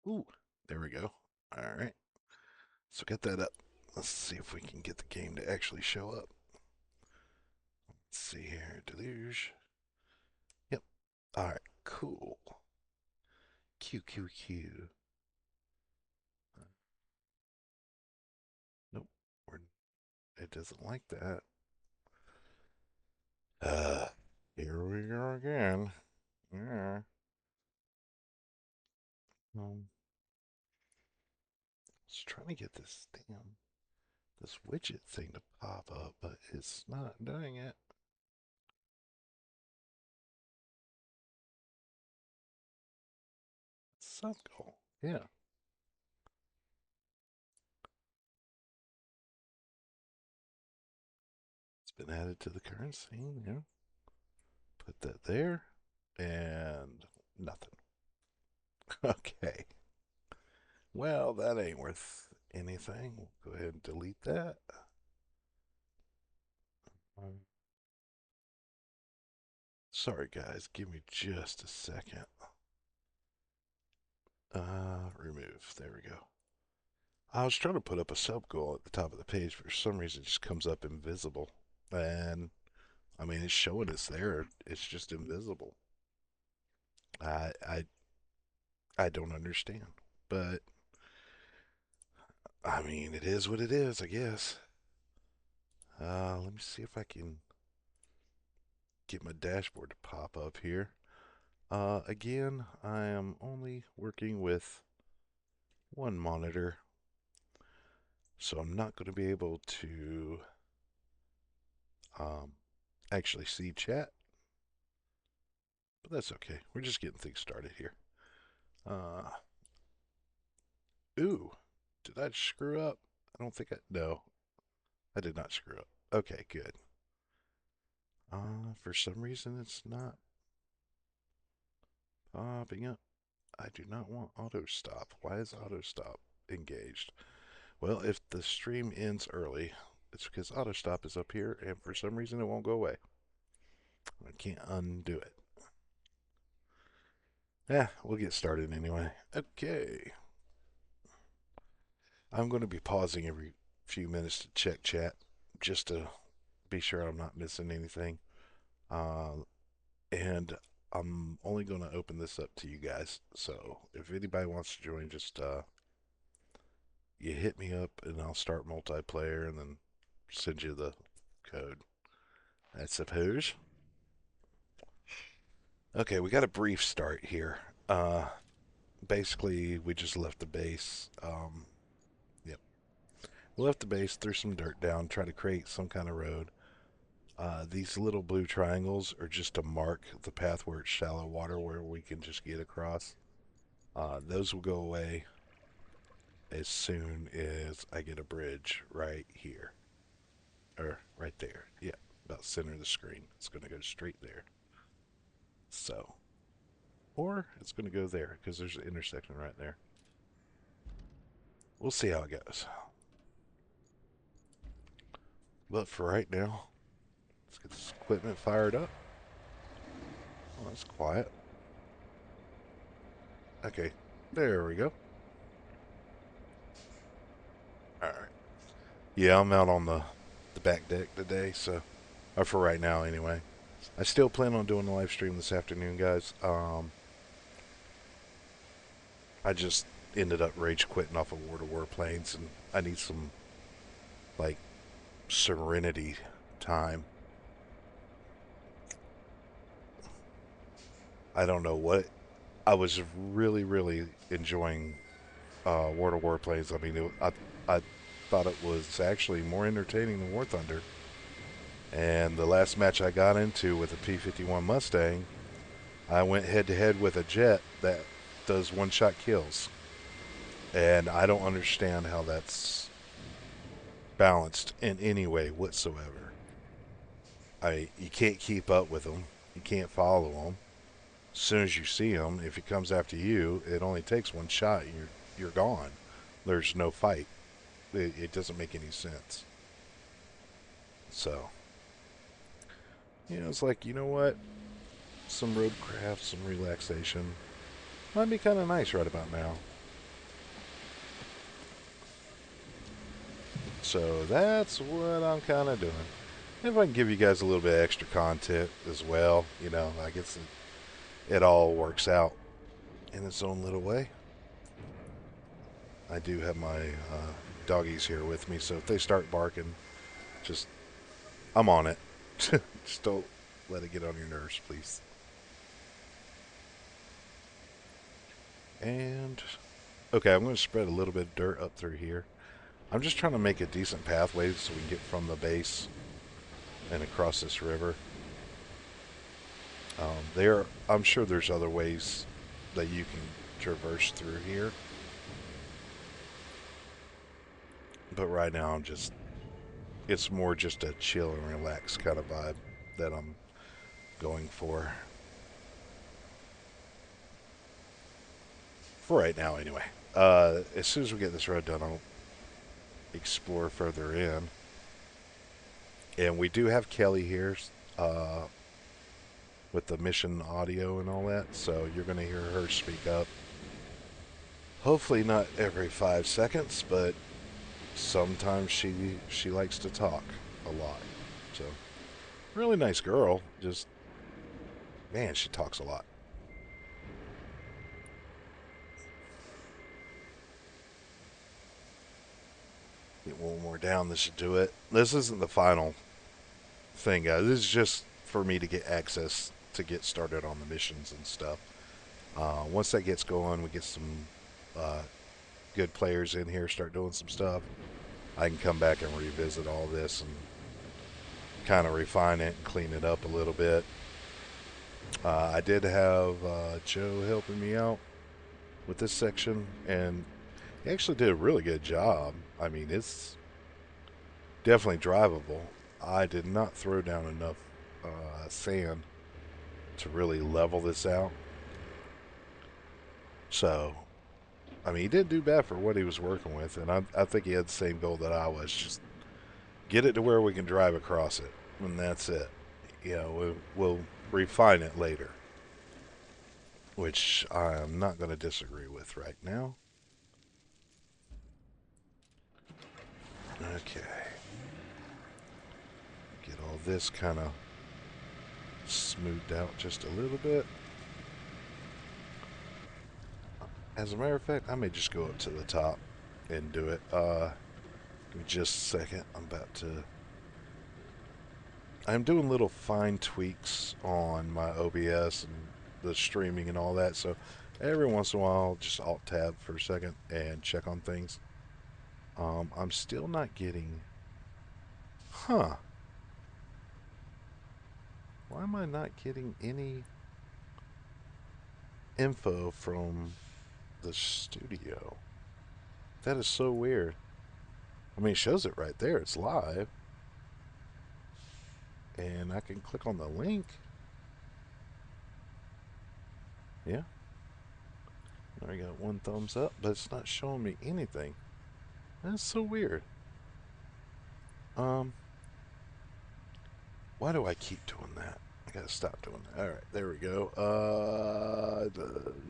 Ooh, there we go. All right. So get that up. Let's see if we can get the game to actually show up. Let's see here. Deluge. Yep. All right. Cool. Q, Q, Q. Nope. We're, it doesn't like that. Uh, Here we go again. Yeah. Um, I was trying to get this widget thing to pop up, but it's not doing it. Sub goal. Yeah. It's been added to the current scene. Yeah. Put that there. And nothing. Okay. Well, that ain't worth anything. We'll go ahead and delete that. Um, Sorry, guys. Give me just a second. Remove. There we go. I was trying to put up a sub goal at the top of the page, but for some reason it just comes up invisible. And I mean, it's showing us there. It's just invisible. I I I don't understand, but I mean, it is what it is, I guess. Let me see if I can get my dashboard to pop up here. Again, I am only working with one monitor, so I'm not going to be able to um, actually see chat, but that's okay. We're just getting things started here. Uh, ooh, did I screw up? I don't think no, I did not screw up. Okay, good. For some reason it's not popping up. I do not want auto stop. Why is auto stop engaged? Well, if the stream ends early, it's because auto stop is up here, and for some reason it won't go away. I can't undo it. Yeah, we'll get started anyway. Okay. I'm going to be pausing every few minutes to check chat just to be sure I'm not missing anything. Uh, and I'm only going to open this up to you guys. So if anybody wants to join, just you hit me up and I'll start multiplayer and then send you the code. I suppose. Okay, we got a brief start here. Basically, we just left the base. Yep, we left the base, threw some dirt down, tried to create some kind of road. These little blue triangles are just to mark the path where it's shallow water, where we can just get across. Those will go away as soon as I get a bridge right here, or right there. Yeah, about center of the screen. It's going to go straight there. So, or it's going to go there because there's an intersection right there. We'll see how it goes. But for right now, let's get this equipment fired up. Oh, that's quiet. Okay, there we go. All right. Yeah, I'm out on the back deck today, so or for right now anyway. I still plan on doing the live stream this afternoon, guys. I just ended up rage quitting off of World of Warplanes, and I need some like serenity time. I don't know what I was really, really enjoying World of Warplanes. I mean, I thought it was actually more entertaining than War Thunder. And the last match I got into with a P-51 Mustang, I went head to head with a jet that does one-shot kills. And I don't understand how that's balanced in any way whatsoever. You can't keep up with them. You can't follow them. As soon as you see him, if he comes after you, it only takes one shot and you're gone. There's no fight. It doesn't make any sense. So, it's like, you know what? Some roadcraft, some relaxation might be kind of nice right about now. So that's what I'm kind of doing. If I can give you guys a little bit of extra content as well, I guess it all works out in its own little way. I do have my doggies here with me, so if they start barking, just I'm on it. Just don't let it get on your nerves, please. And okay, I'm going to spread a little bit of dirt up through here. I'm just trying to make a decent pathway so we can get from the base and across this river. I'm sure there's other ways that you can traverse through here, but right now it's more just a chill and relax kind of vibe that I'm going for right now anyway. As soon as we get this road done, I'll explore further in. And we do have Kelly here uh, with the mission audio and all that, so you're going to hear her speak up. Hopefully not every 5 seconds, but sometimes she likes to talk a lot. So really nice girl. Just man, she talks a lot. Get one more down. This should do it. This isn't the final thing, guys. This is just for me to get access to get started on the missions and stuff. Once that gets going, we get some uh, good players in here, start doing some stuff. I can come back and revisit all this and kind of refine it and clean it up a little bit. I did have Joe helping me out with this section, and he actually did a really good job. I mean, it's definitely drivable. I did not throw down enough sand to really level this out. So, I mean, he didn't do bad for what he was working with, and I think he had the same goal that I was. Just get it to where we can drive across it, and that's it. We'll refine it later, which I'm not going to disagree with right now. Okay. Get all this kind of smoothed out just a little bit. As a matter of fact, I may just go up to the top and do it. Give me just a second. I'm doing little fine tweaks on my OBS and the streaming and all that. So every once in a while, I'll just alt tab for a second and check on things. I'm still not getting. Huh. Why am I not getting any info from the studio? That is so weird. I mean, it shows it right there. It's live. And I can click on the link. Yeah. I got one thumbs up, but it's not showing me anything. That's so weird. Um, why do I keep doing that? I gotta stop doing that. All right, there we go.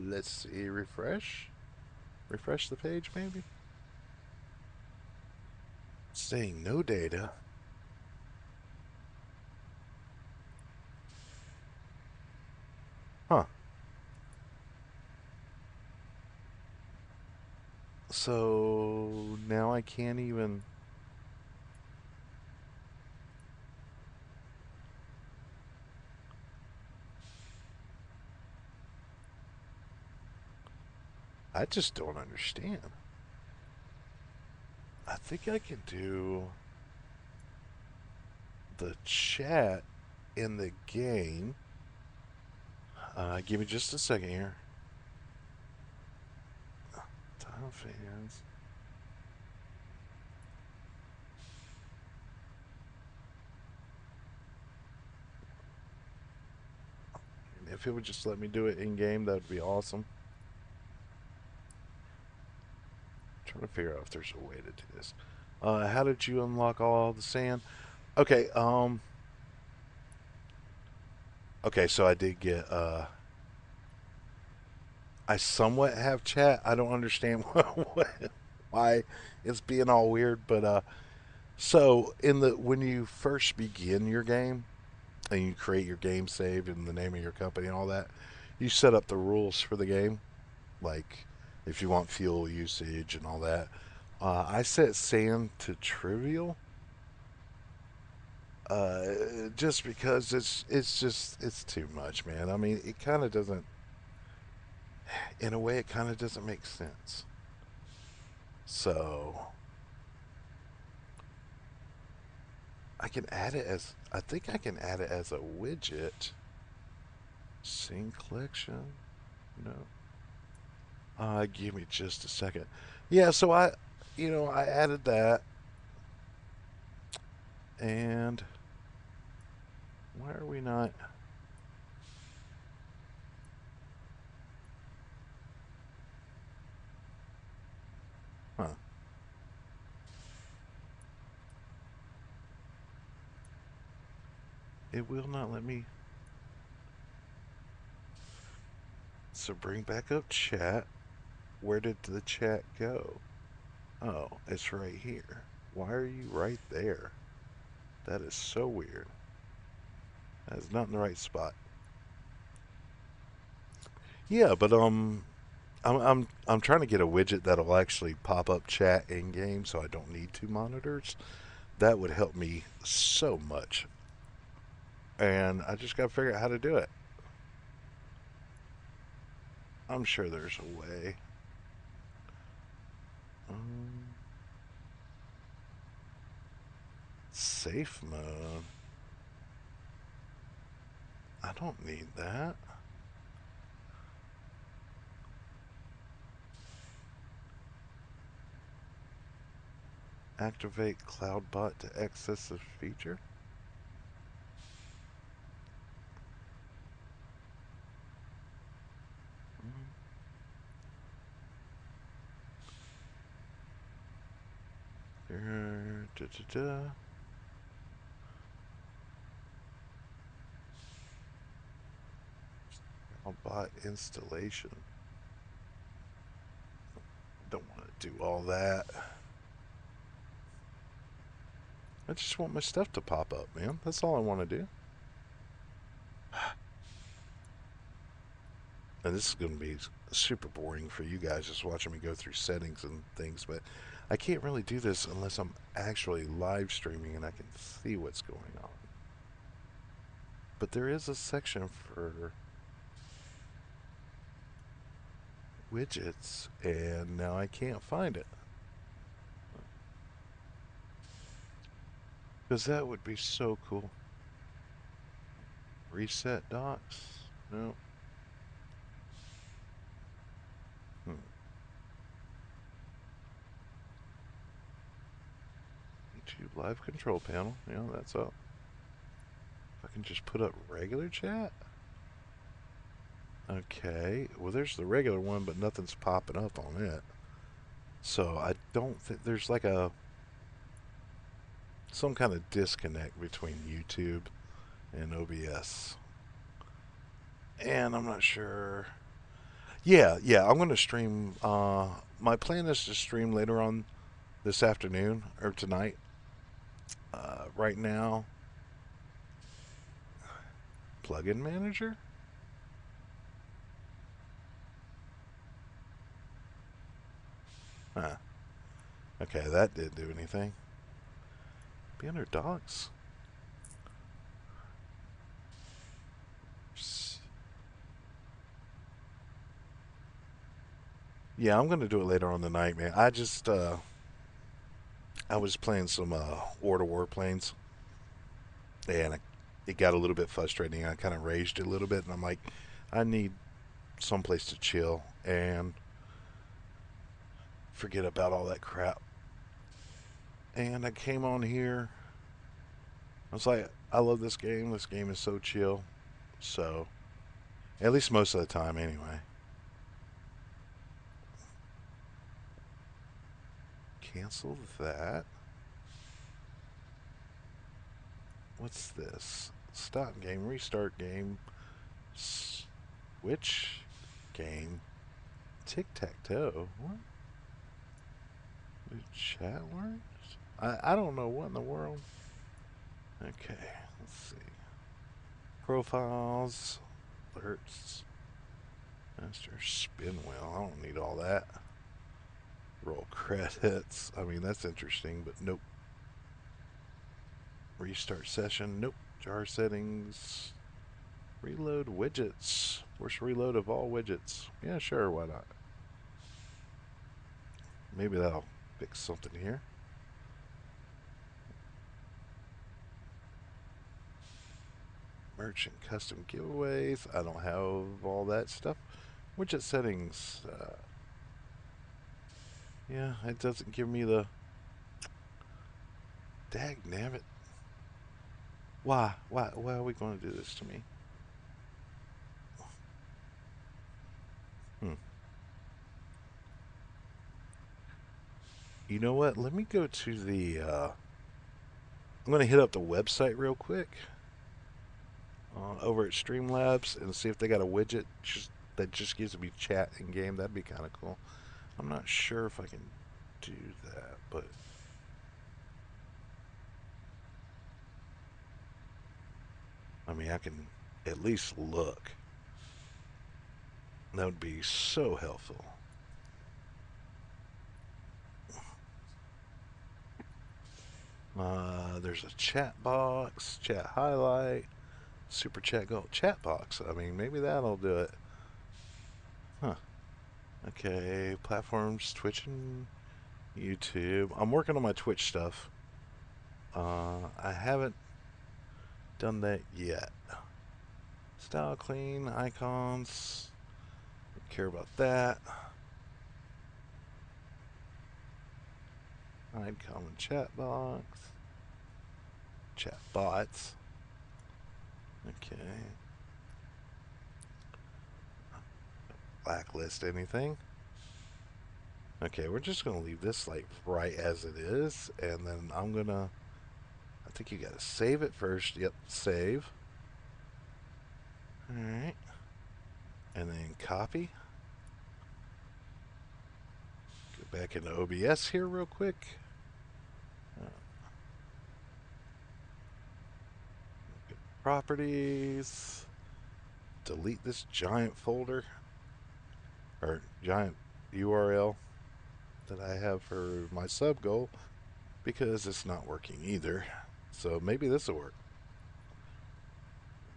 Let's see. Refresh the page, maybe. Saying no data. Huh. So now I can't even. I just don't understand. I think I can do the chat in the game. Give me just a second here. Time fans. If it would just let me do it in game, that would be awesome. I'm trying to figure out if there's a way to do this. How did you unlock all the sand? Okay, okay, so I did get I somewhat have chat. I don't understand why it's being all weird, but So in the when you first begin your game and you create your game save and the name of your company and all that, you set up the rules for the game, like if you want fuel usage and all that. I set sand to trivial, uh, just because it's too much, man. I mean, it kind of doesn't. In a way, it kind of doesn't make sense. So I think I can add it as a widget. Scene collection. No. Give me just a second. Yeah, so I added that, and why are we not? Huh? It will not let me. So bring back up chat. Where did the chat go? Oh, it's right here. Why are you right there? That is so weird. That is not in the right spot. Yeah, but I'm trying to get a widget that'll actually pop up chat in game, so I don't need two monitors. That would help me so much, and I just got to figure out how to do it. I'm sure there's a way. Um, Safe mode. I don't need that. Activate CloudBot to access a feature. Da, da, da. CloudBot installation. Don't want to do all that. I just want my stuff to pop up, man. That's all I want to do. And this is going to be super boring for you guys just watching me go through settings and things, but I can't really do this unless I'm actually live streaming and I can see what's going on. But there is a section for widgets, and now I can't find it. Because that would be so cool. Reset docs? No. Hmm. YouTube live control panel. Yeah, that's up. If I can just put up regular chat? Okay. Well, there's the regular one, but nothing's popping up on it. So I don't think there's like a some kind of disconnect between YouTube and OBS. And I'm not sure. Yeah, I'm going to stream. My plan is to stream later on this afternoon or tonight. Right now, plugin manager. Huh. Okay, that didn't do anything. Be under docs. Yeah, I'm going to do it later on tonight, man. I was playing some War to Warplanes, and it got a little bit frustrating. I kind of raged a little bit, and I'm like, I need someplace to chill and forget about all that crap. And I came on here. I was like, I love this game. This game is so chill. So, at least most of the time, anyway. Cancel that. What's this? Stop game, restart game, switch game, tic tac toe. What? Chat words? I don't know what in the world. Okay, let's see. Profiles, alerts, master spin wheel. I don't need all that. Roll credits. I mean, that's interesting, but nope. Restart session. Nope. Jar settings. Reload widgets. Force reload of all widgets. Yeah, sure, why not? Maybe that'll fix something here. Merchant custom giveaways. I don't have all that stuff. Widget settings. Yeah, it doesn't give me the... Dag nabbit. Why? Why are we going to do this to me? Hmm. You know what? Let me go to the... I'm going to hit up the website real quick. Over at Streamlabs and see if they got a widget that just gives me chat in game. That'd be kind of cool. I'm not sure if I can do that, but I mean, I can at least look. That would be so helpful. There's a chat box, chat highlight, super chat go chat box. I mean, maybe that'll do it. Huh. Okay, platforms, Twitch and YouTube. I'm working on my Twitch stuff. I haven't done that yet. Style clean, icons. Don't care about that. Hide common chat box. Chat bots. Okay. Blacklist anything. Okay, we're just gonna leave this like right as it is, and then I'm gonna. I think you gotta save it first. Yep, save. All right, and then copy. Go back into OBS here real quick. Uh, Properties. Delete this giant folder or giant URL that I have for my sub goal because it's not working either. So maybe this will work.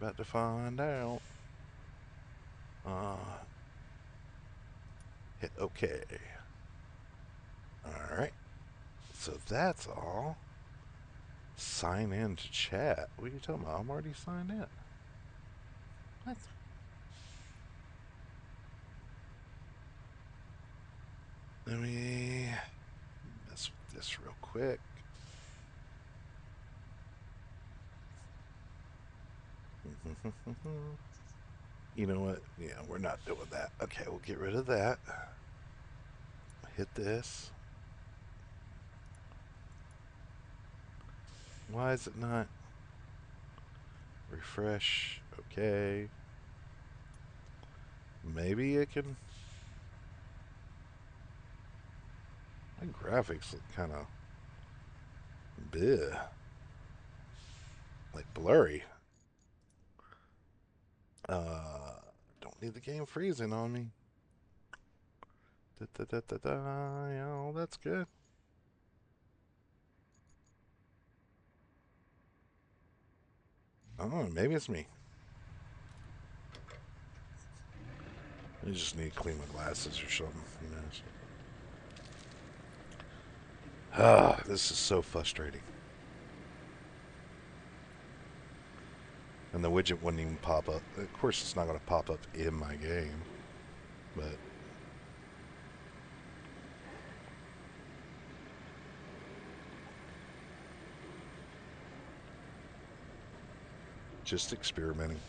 About to find out. Uh, Hit OK. All right. So that's all. Sign in to chat. What are you talking about? I'm already signed in. What? Let me mess with this real quick. You know what? Yeah, we're not doing that. Okay, we'll get rid of that. Hit this. Why is it not? Refresh. Okay. Maybe it can. My graphics look kind of bleh, like blurry. Don't need the game freezing on me. Da, da, da, da, da. Yeah, that's good. Oh, maybe it's me. I just need to clean my glasses or something. Who knows? Ah, this is so frustrating. And the widget wouldn't even pop up. Of course, it's not going to pop up in my game, but just experimenting.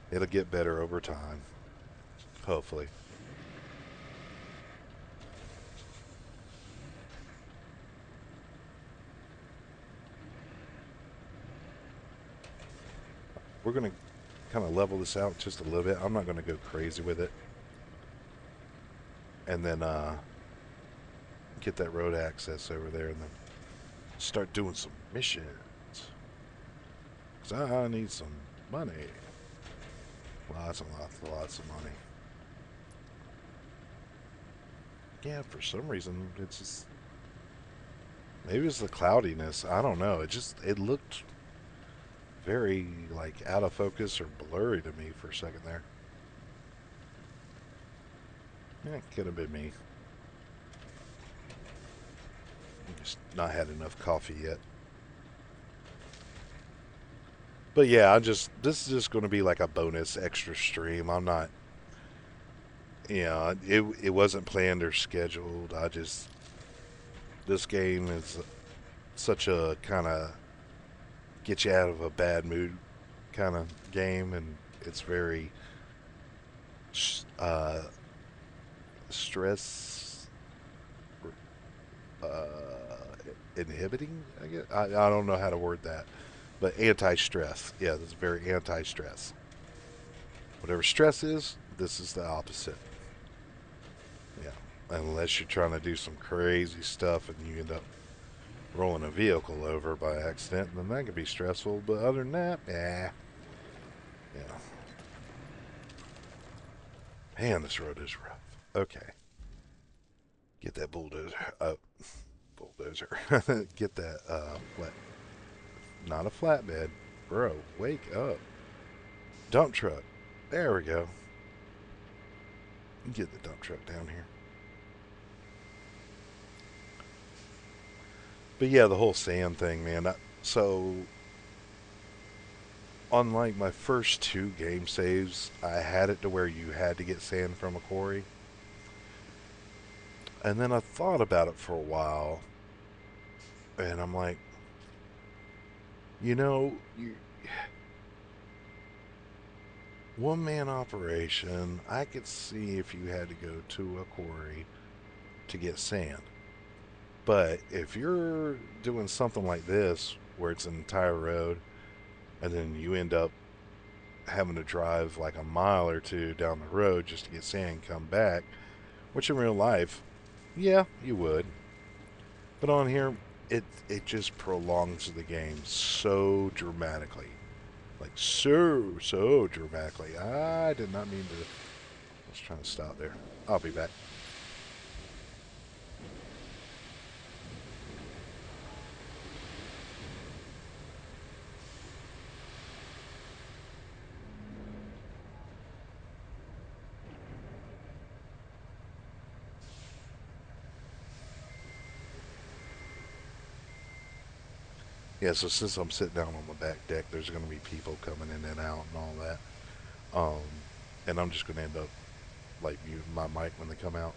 It'll get better over time, hopefully. We're going to kind of level this out just a little bit. I'm not going to go crazy with it. And then get that road access over there and then Start doing some missions. Cause I need some money. Lots and lots and lots of money. Yeah, for some reason it's just maybe it's the cloudiness. I don't know. It looked very like out of focus or blurry to me for a second there. Yeah, it could have been me. Just not had enough coffee yet. But yeah, I just this is just going to be like a bonus extra stream. I'm not, it wasn't planned or scheduled. I just this game is such a kind of get you out of a bad mood kind of game, and it's very uh, stress inhibiting. I guess I don't know how to word that, but anti-stress. Yeah, this is very anti-stress. Whatever stress is, this is the opposite. Yeah, unless you're trying to do some crazy stuff and you end up rolling a vehicle over by accident, then that could be stressful. But other than that, yeah, yeah. Man, this road is rough. Okay, get that bulldozer. Bulldozer. Get that flat. Not a flatbed, bro. Wake up. Dump truck. There we go. Get the dump truck down here. But yeah, the whole sand thing, man. So, unlike my first two game saves, I had it to where you had to get sand from a quarry. And then I thought about it for a while, and I'm like, you know, you, one man operation, I could see if you had to go to a quarry to get sand. But if you're doing something like this, where it's an entire road, and then you end up having to drive like a mile or two down the road just to get sand and come back, which in real life, yeah, you would. But on here, it just prolongs the game so dramatically. Like so dramatically. I did not mean to. I was trying to stop there. I'll be back. Yeah, so since I'm sitting down on the back deck, there's going to be people coming in and out and all that. Um, and I'm just going to end up like muting my mic when they come out.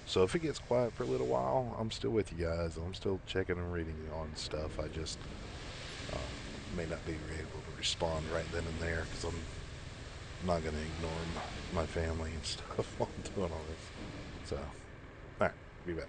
So if it gets quiet for a little while, I'm still with you guys. I'm still checking and reading on stuff. I just may not be able to respond right then and there because I'm not going to ignore my family and stuff while I'm doing all this. So, all right, be back.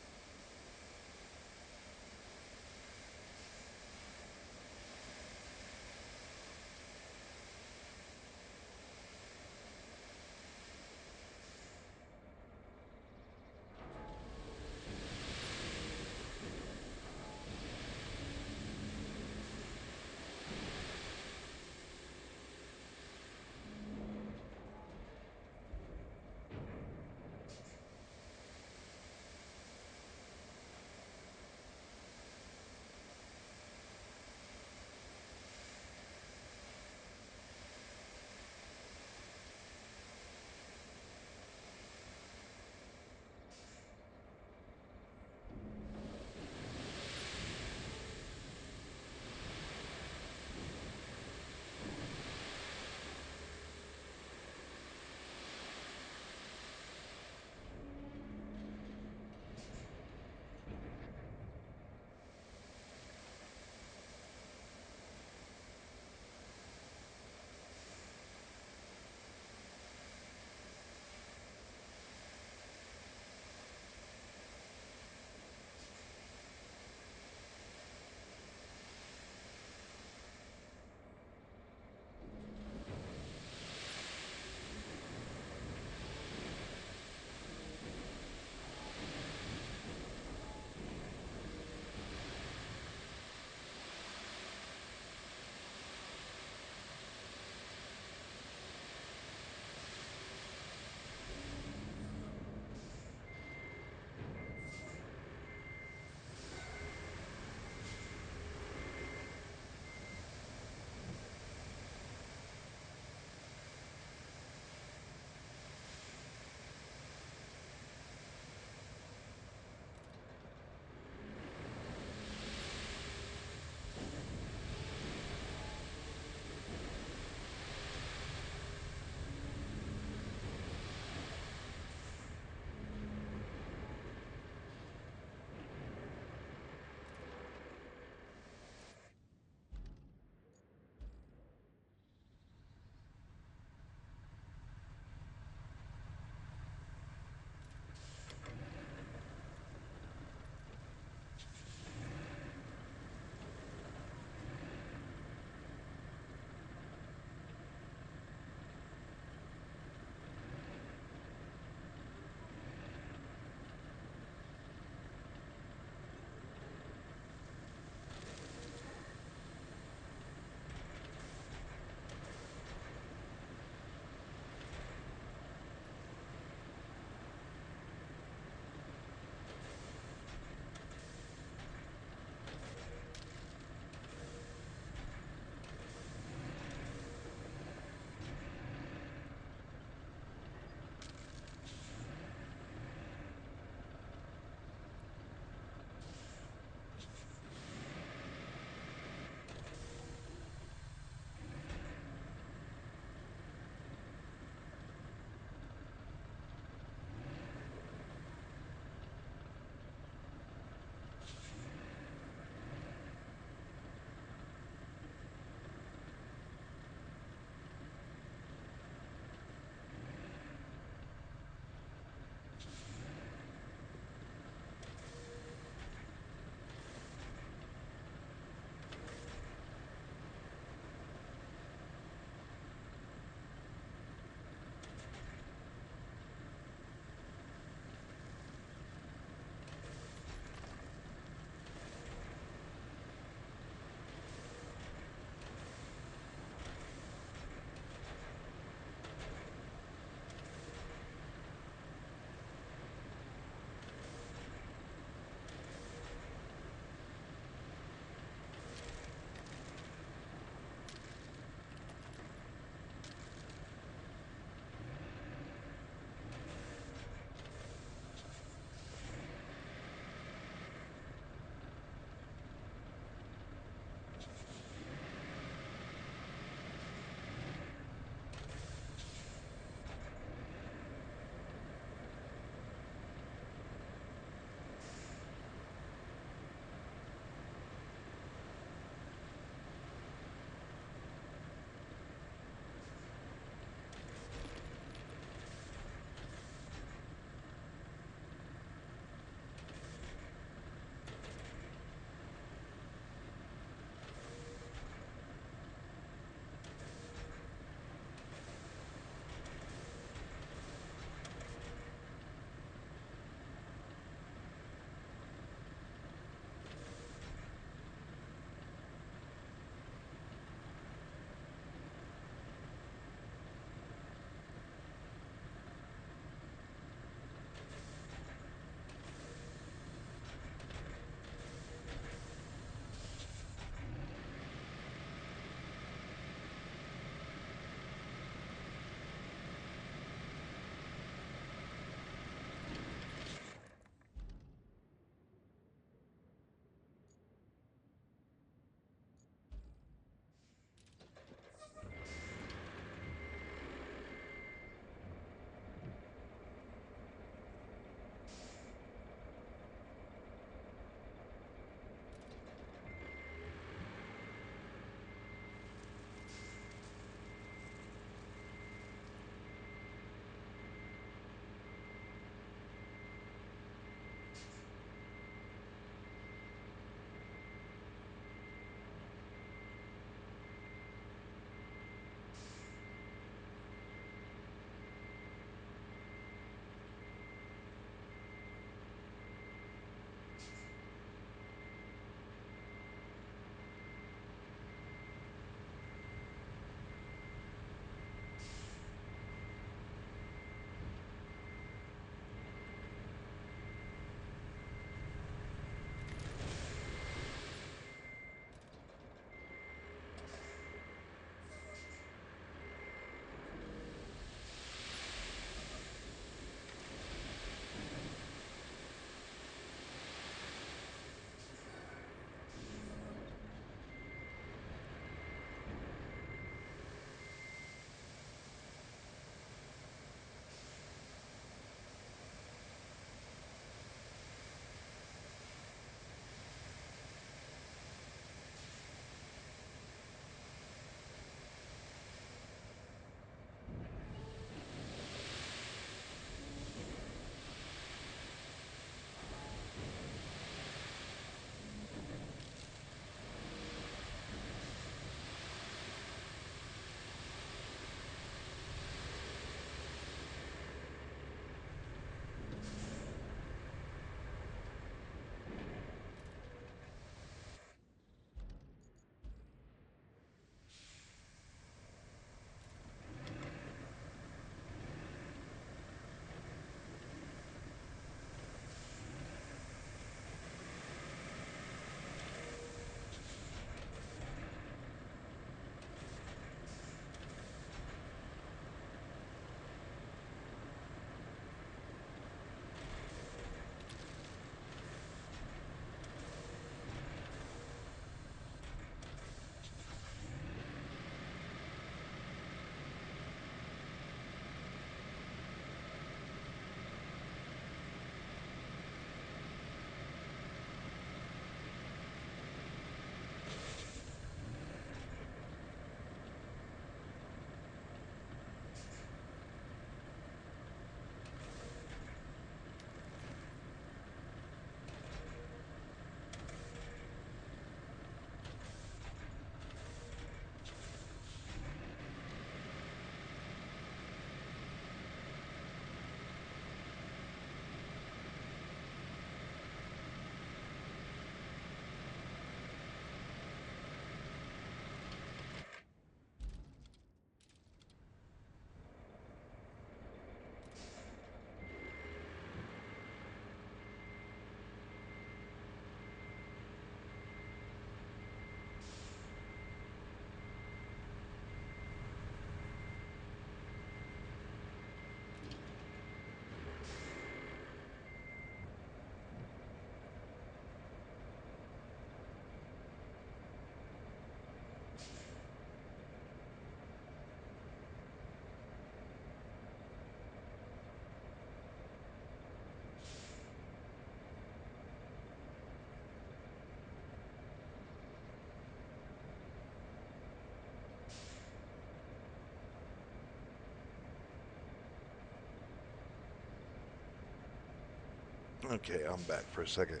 Okay, I'm back for a second.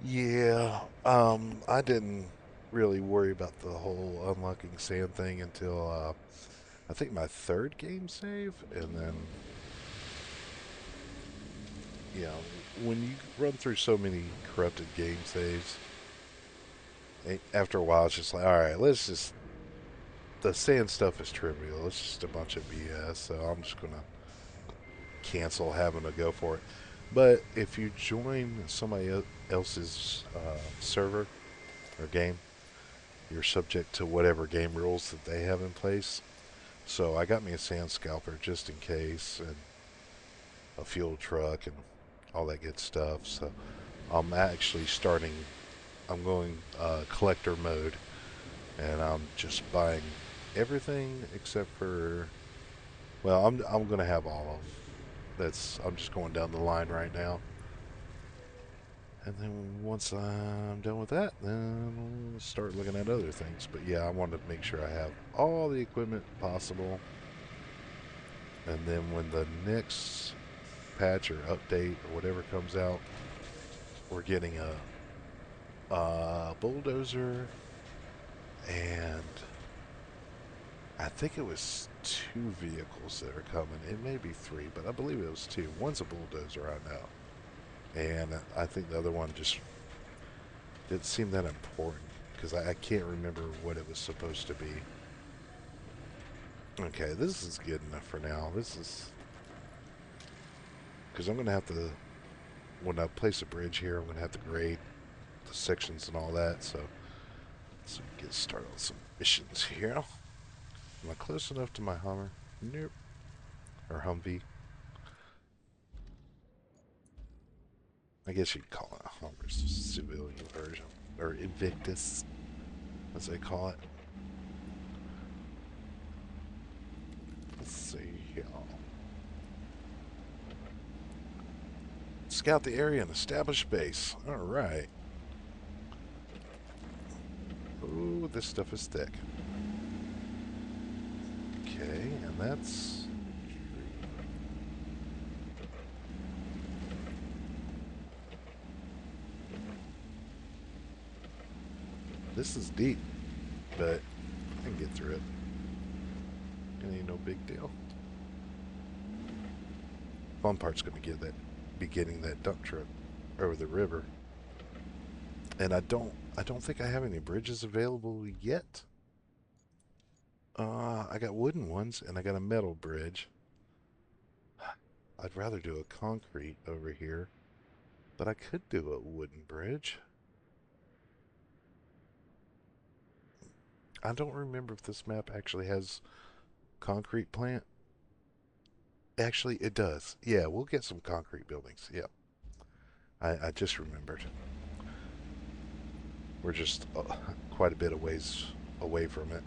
Yeah, I didn't really worry about the whole unlocking sand thing until I think my third game save, and then when you run through so many corrupted game saves, after a while it's just like, all right, let's just the sand stuff is trivial. It's just a bunch of BS, so I'm just gonna cancel having to go for it. But if you join somebody else's server or game, you're subject to whatever game rules that they have in place. So I got me a sand scalper just in case, and a fuel truck and all that good stuff. So I'm actually starting. I'm going collector mode, and I'm just buying everything except for. Well, I'm gonna have all of. That's. I'm just going down the line right now. And then once I'm done with that, then I'll start looking at other things. But yeah, I wanted to make sure I have all the equipment possible. And then when the next patch or update or whatever comes out, we're getting a bulldozer, and I think it was two vehicles that are coming. It may be three, but I believe it was two. One's a bulldozer, I know. And I think the other one just didn't seem that important because I can't remember what it was supposed to be. Okay, this is good enough for now. This is because I'm going to have to, when I place a bridge here, I'm going to have to grade the sections and all that. So let's get started on some missions here. Am I close enough to my Hummer? Nope. Or Humvee. I guess you'd call it a Hummer. It's a civilian version. Or Invictus, as they call it. Let's see here. Scout the area and establish base. Alright. Ooh, this stuff is thick. Okay, and that's... This is deep, but I can get through it. It ain't no big deal. Fun part's gonna be getting that dump truck over the river. And I don't think I have any bridges available yet. I got wooden ones and I got a metal bridge. I'd rather do a concrete over here, but I could do a wooden bridge. I don't remember if this map actually has concrete plant. Actually, it does. Yeah, we'll get some concrete buildings. Yeah, I just remembered. We're just quite a bit of ways away from it.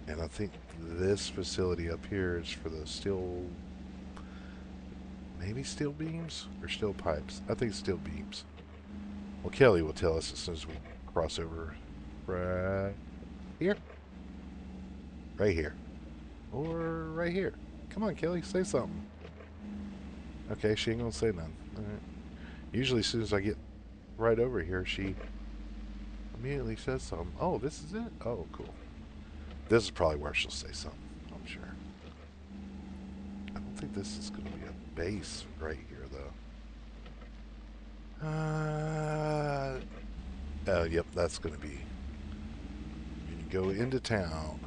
And I think this facility up here is for the steel, maybe steel beams or steel pipes. I think steel beams. Well, Kelly will tell us as soon as we cross over right here, right here, or right here. Come on, Kelly, say something. Okay, she ain't gonna say none. All right. Usually, as soon as I get right over here, she immediately says something. Oh, this is it? Oh, cool. This is probably where she'll say something, I'm sure. I don't think this is going to be a base right here, though. Yep, that's going to be... You go into town.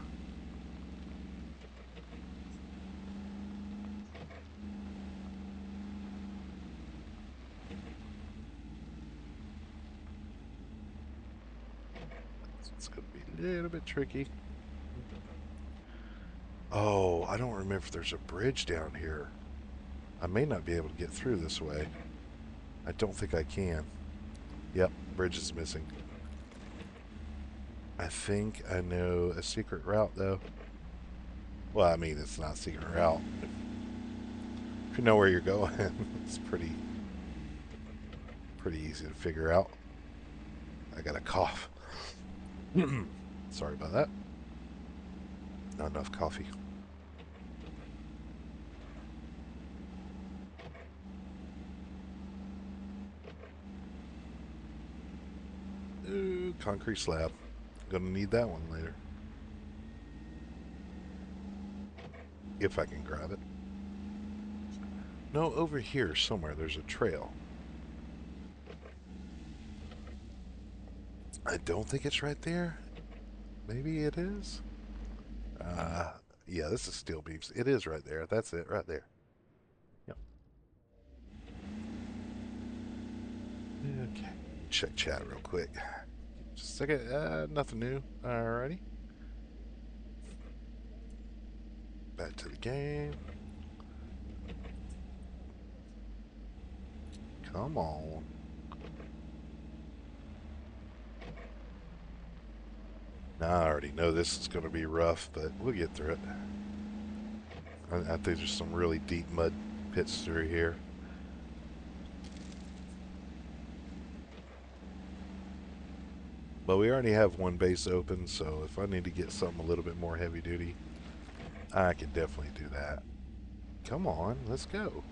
It's going to be a little bit tricky. Oh, I don't remember if there's a bridge down here. I may not be able to get through this way. I don't think I can. Yep, bridge is missing. I think I know a secret route, though. Well, I mean, it's not a secret route. If you know where you're going, it's pretty easy to figure out. I got a cough. Sorry about that. Not enough coffee. Ooh, concrete slab. Gonna need that one later. If I can grab it. No, over here somewhere there's a trail. I don't think it's right there. Maybe it is? Uh, yeah, this is steel beams. It is right there. That's it, right there. Yep. Okay. Check chat real quick. Just a second. Nothing new. Alrighty. Back to the game. Come on. Now I already know this is going to be rough, but we'll get through it. I think there's some really deep mud pits through here. But we already have one base open, so if I need to get something a little bit more heavy duty, I can definitely do that. Come on, let's go.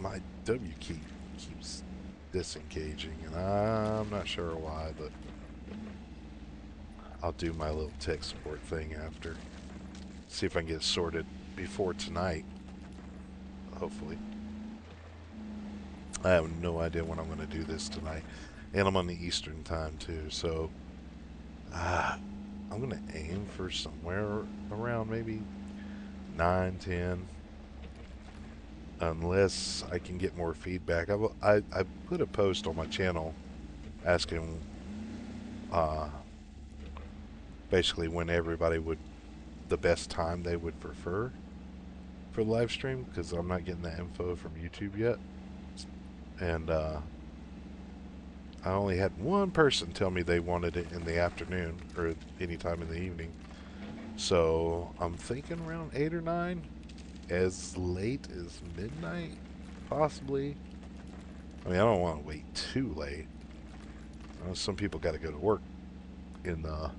My W key keeps disengaging, and I'm not sure why, but I'll do my little tech support thing after. See if I can get it sorted before tonight, hopefully. I have no idea when I'm going to do this tonight. And I'm on the Eastern time too, so I'm going to aim for somewhere around maybe 9, 10. Unless I can get more feedback. I put a post on my channel asking basically when everybody would, the best time they would prefer for the live stream, because I'm not getting that info from YouTube yet. And I only had one person tell me they wanted it in the afternoon or any time in the evening. So I'm thinking around 8 or 9, as late as midnight, possibly. I mean, I don't want to wait too late. Some people got to go to work in the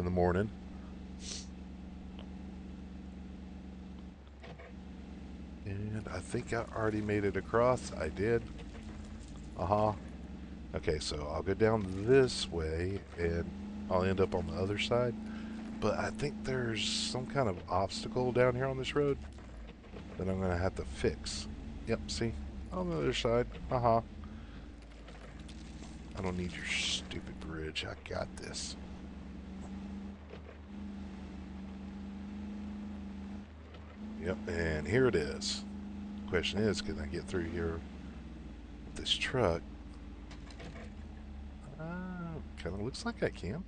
morning. And I think I already made it across. I did. Okay, so I'll go down this way and I'll end up on the other side. But I think there's some kind of obstacle down here on this road that I'm going to have to fix. Yep, see? On the other side. I don't need your stupid bridge. I got this. Yep, and here it is. Question is, can I get through here with this truck? Kind of looks like I can.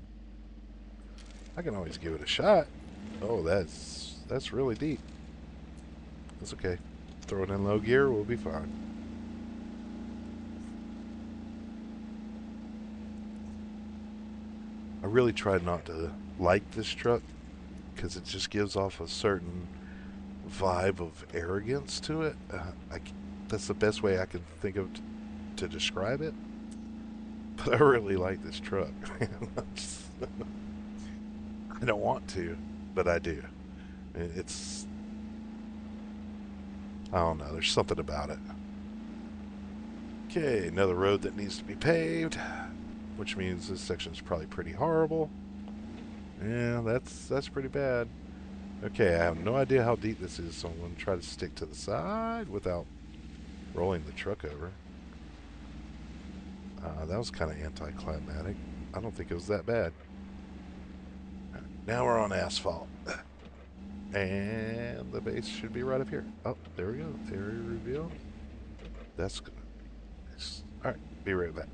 I can always give it a shot. Oh, that's really deep. That's okay. Throw it in low gear, we'll be fine. I really tried not to like this truck because it just gives off a certain vibe of arrogance to it. That's the best way I can think of to describe it. But I really like this truck. I don't want to, but I do. It's, I don't know, there's something about it. Okay, another road that needs to be paved, which means this section is probably pretty horrible. Yeah, that's pretty bad. Okay, I have no idea how deep this is, so I'm going to try to stick to the side without rolling the truck over. That was kind of anticlimactic. I don't think it was that bad. Now we're on asphalt. And the base should be right up here. Oh, there we go. Area reveal. That's good. Alright, be right back.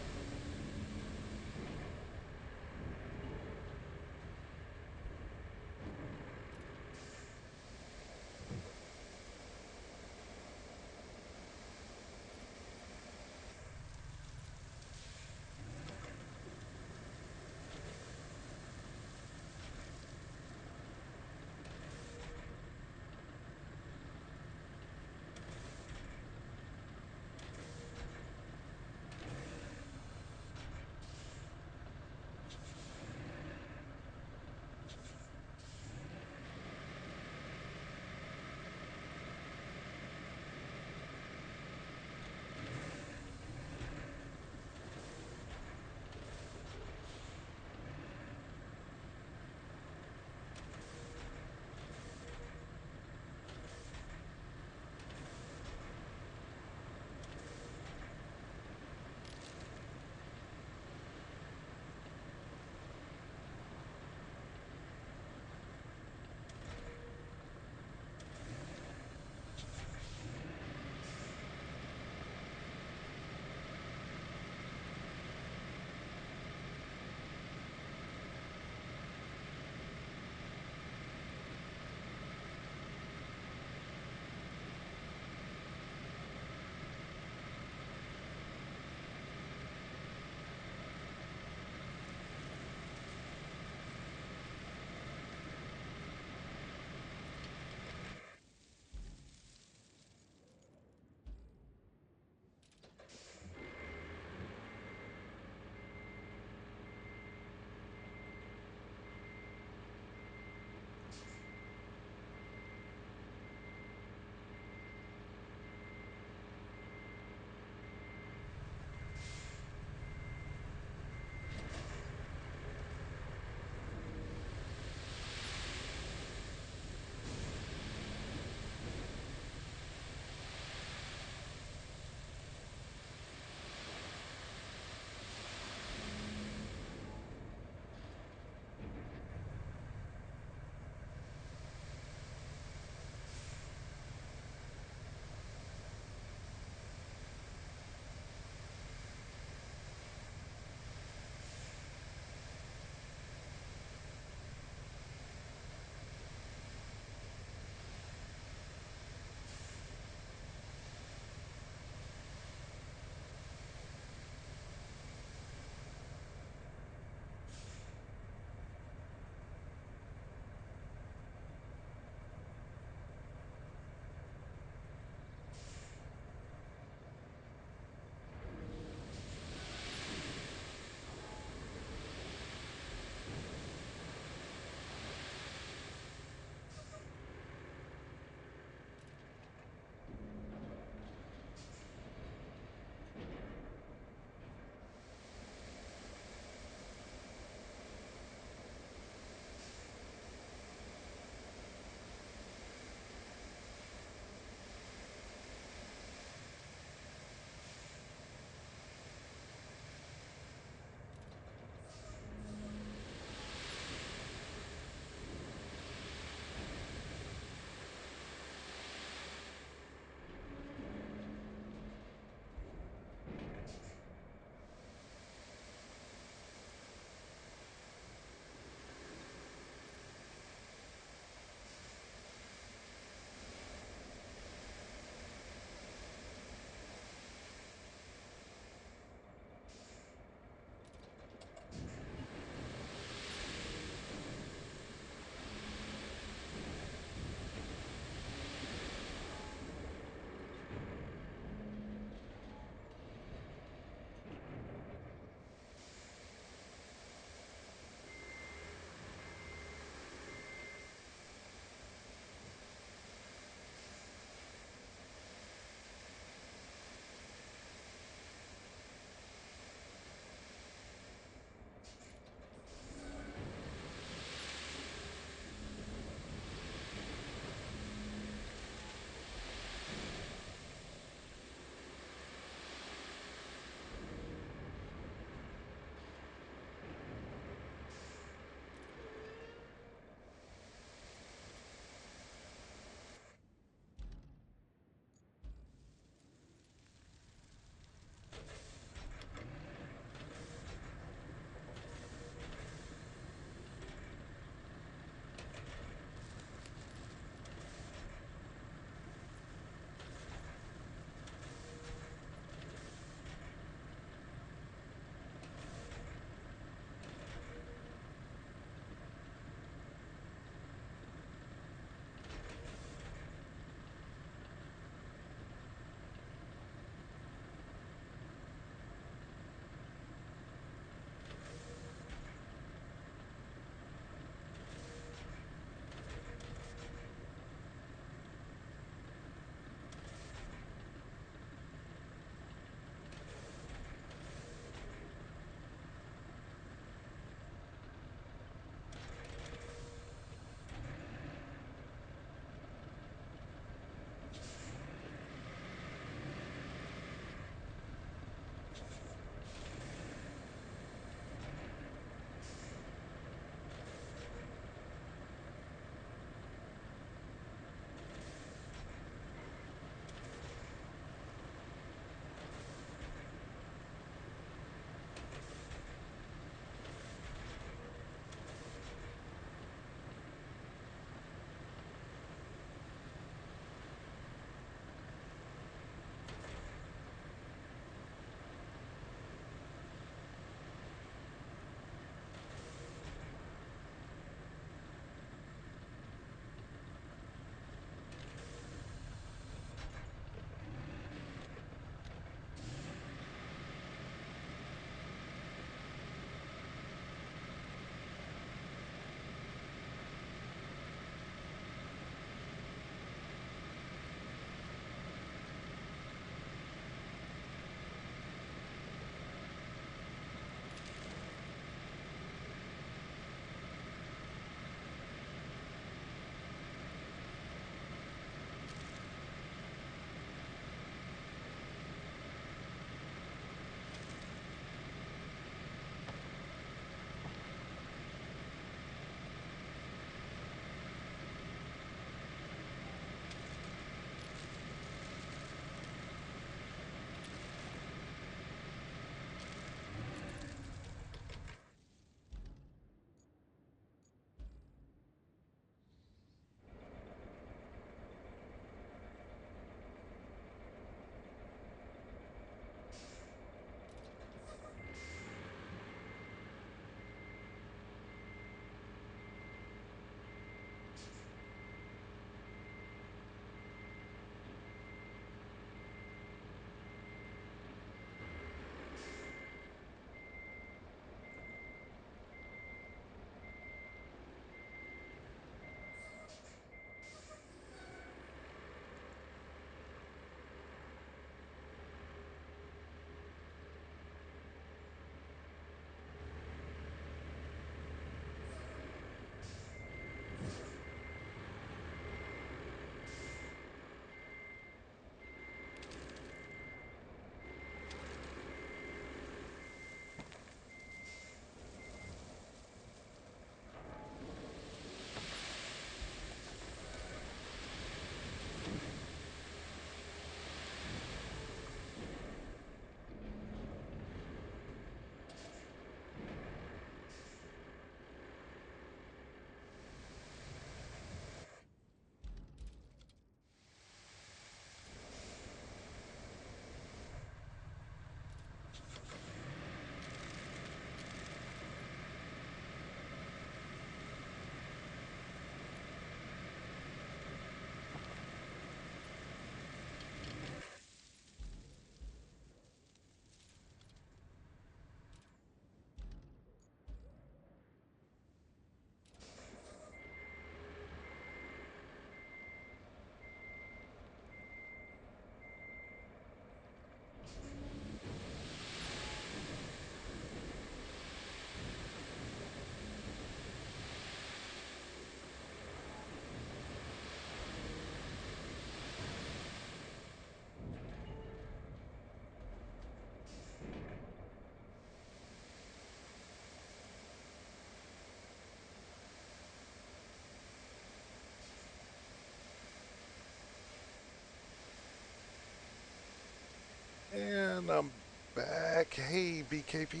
And I'm back. Hey, BKP.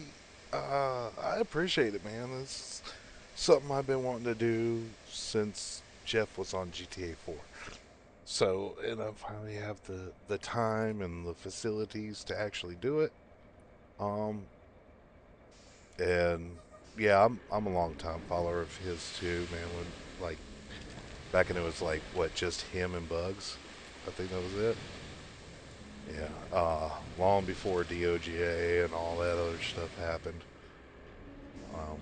I appreciate it, man. This is something I've been wanting to do since Jeff was on GTA 4. So, and I finally have the time and the facilities to actually do it. Um, and yeah, I'm a long time follower of his too, man. When like back when it was like what, just him and Bugs. I think that was it. Yeah, long before DOGA and all that other stuff happened. Um,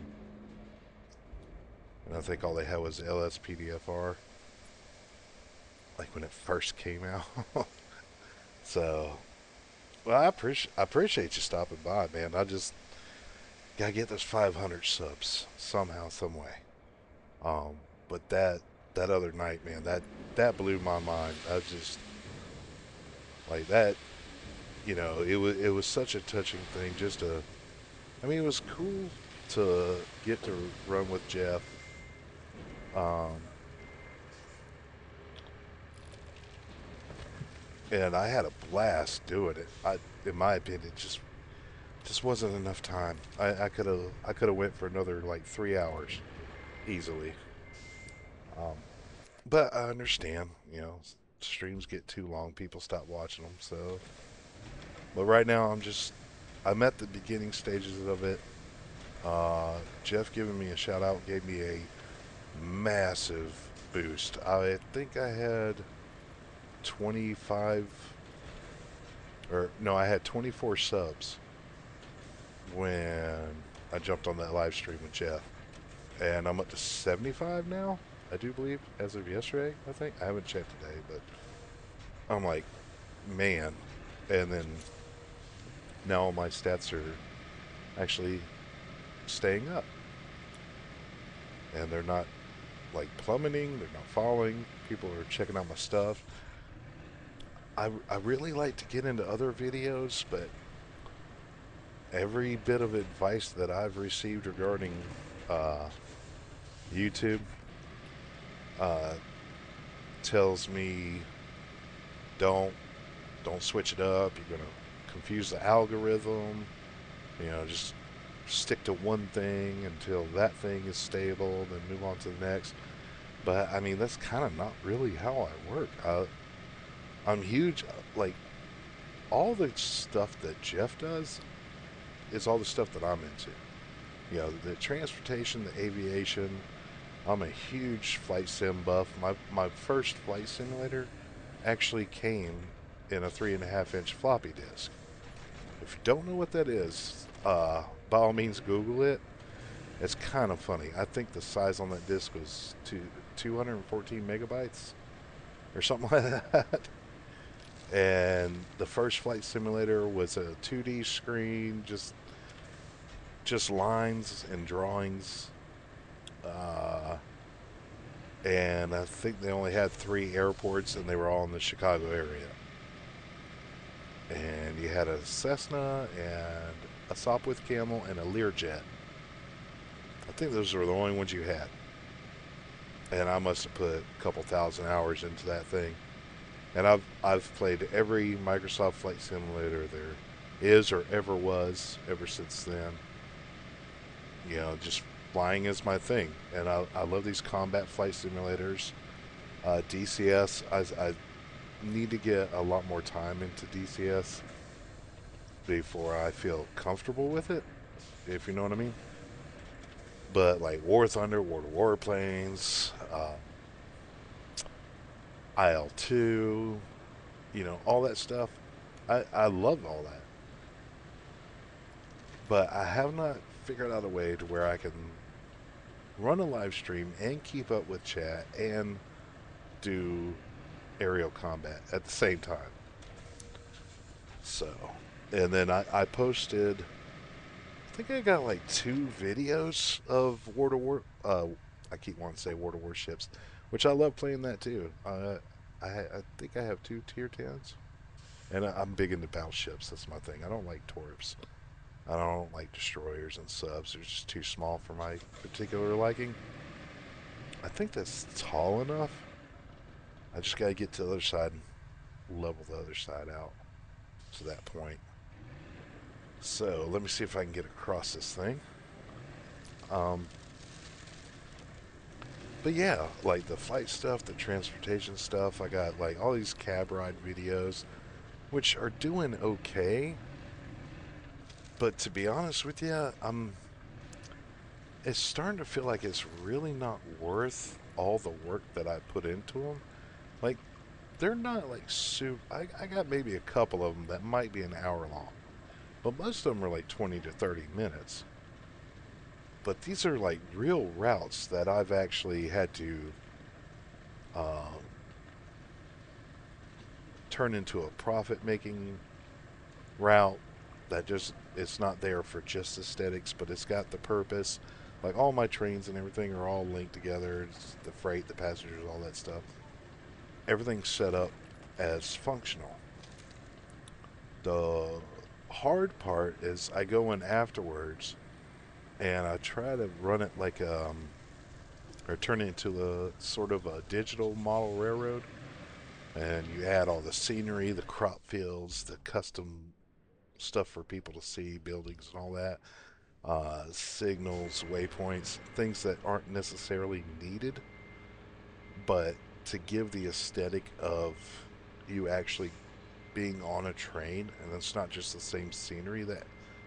and I think all they had was LSPDFR, like when it first came out. So, well, I appreciate you stopping by, man. I just gotta get those 500 subs somehow, some way. Um, but that other night, man, that blew my mind. I just like that. It was such a touching thing. Just to, I mean, it was cool to get to run with Jeff. Um, and I had a blast doing it. In my opinion, just wasn't enough time. I could have went for another like 3 hours easily. Um, but I understand, streams get too long, people stop watching them. So, but right now I'm at the beginning stages of it. Jeff giving me a shout out gave me a massive boost. I think I had 25 or no, I had 24 subs when I jumped on that live stream with Jeff, and I'm up to 75 now. I do believe as of yesterday. I think I haven't checked today, but I'm like, man. And then now my stats are actually staying up, and they're not like plummeting. They're not falling. People are checking out my stuff. I really like to get into other videos, but every bit of advice that I've received regarding uh, YouTube uh, tells me don't don't switch it up. You're gonna confuse the algorithm. Just stick to one thing until that thing is stable, then move on to the next. But I mean, that's kind of not really how I work. I'm huge. Like all the stuff that Jeff does is all the stuff that I'm into. The transportation, the aviation. I'm a huge flight sim buff. My first flight simulator actually came in a 3.5 inch floppy disk. If you don't know what that is, by all means Google it. It's kind of funny. I think the size on that disk was 214 megabytes or something like that. And the first flight simulator was a 2D screen, just lines and drawings. Uh, and I think they only had 3 airports, and they were all in the Chicago area. And you had a Cessna and a Sopwith Camel and a Learjet. I think those were the only ones you had. And I must have put a couple thousand hours into that thing. And I've played every Microsoft Flight Simulator there is or ever was ever since then. Just flying is my thing, and I love these combat flight simulators. DCS, I need to get a lot more time into DCS before I feel comfortable with it, if you know what I mean. But like War Thunder, War to Warplanes, IL-2, all that stuff. I love all that, but I have not figured out a way to where I can run a live stream and keep up with chat and do aerial combat at the same time. So, and then I posted, I think I got like 2 videos of War to War. I keep wanting to say War to Warships, which I love playing that too. I think I have 2 tier 10s, and I'm big into battleships. That's my thing. I don't like torps. I don't like destroyers and subs. They're just too small for my particular liking. I think that's tall enough. I just gotta get to the other side and level the other side out. to that point. So let me see if I can get across this thing. Um, but yeah, like the flight stuff, the transportation stuff, I got like all these cab ride videos, which are doing okay. But to be honest with you, it's starting to feel like it's really not worth all the work that I put into them. Like, they're not like super. I got maybe a couple of them that might be an hour long, but most of them are like 20 to 30 minutes. But these are like real routes that I've actually had to uh, turn into a profit making route that just it's not there for just aesthetics, but it's got the purpose. Like all my trains and everything are all linked together. It's the freight, the passengers, all that stuff. Everything's set up as functional. The hard part is I go in afterwards and I try to run it like or turn it into a sort of a digital model railroad. And you add all the scenery, the crop fields, the custom stuff for people to see, buildings and all that, signals, waypoints, things that aren't necessarily needed, but to give the aesthetic of you actually being on a train, and it's not just the same scenery that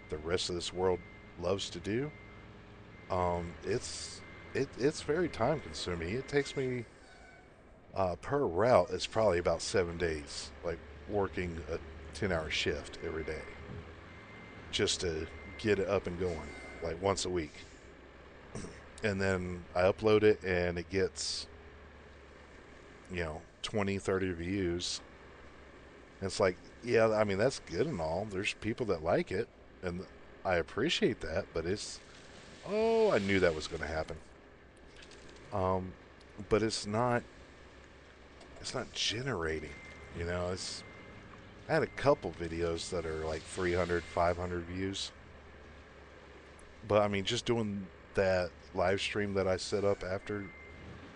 the rest of this world loves to do. It's very time consuming. It takes me per route. It's probably about 7 days, like working a 10-hour shift every day just to get it up and going, like once a week. And then I upload it, and it gets 20, 30 views. And it's like, yeah, I mean that's good and all. There's people that like it, and I appreciate that, but oh, I knew that was going to happen. Um, but it's not generating. It's I had a couple videos that are like 300, 500 views. But I mean, just doing that live stream that I set up after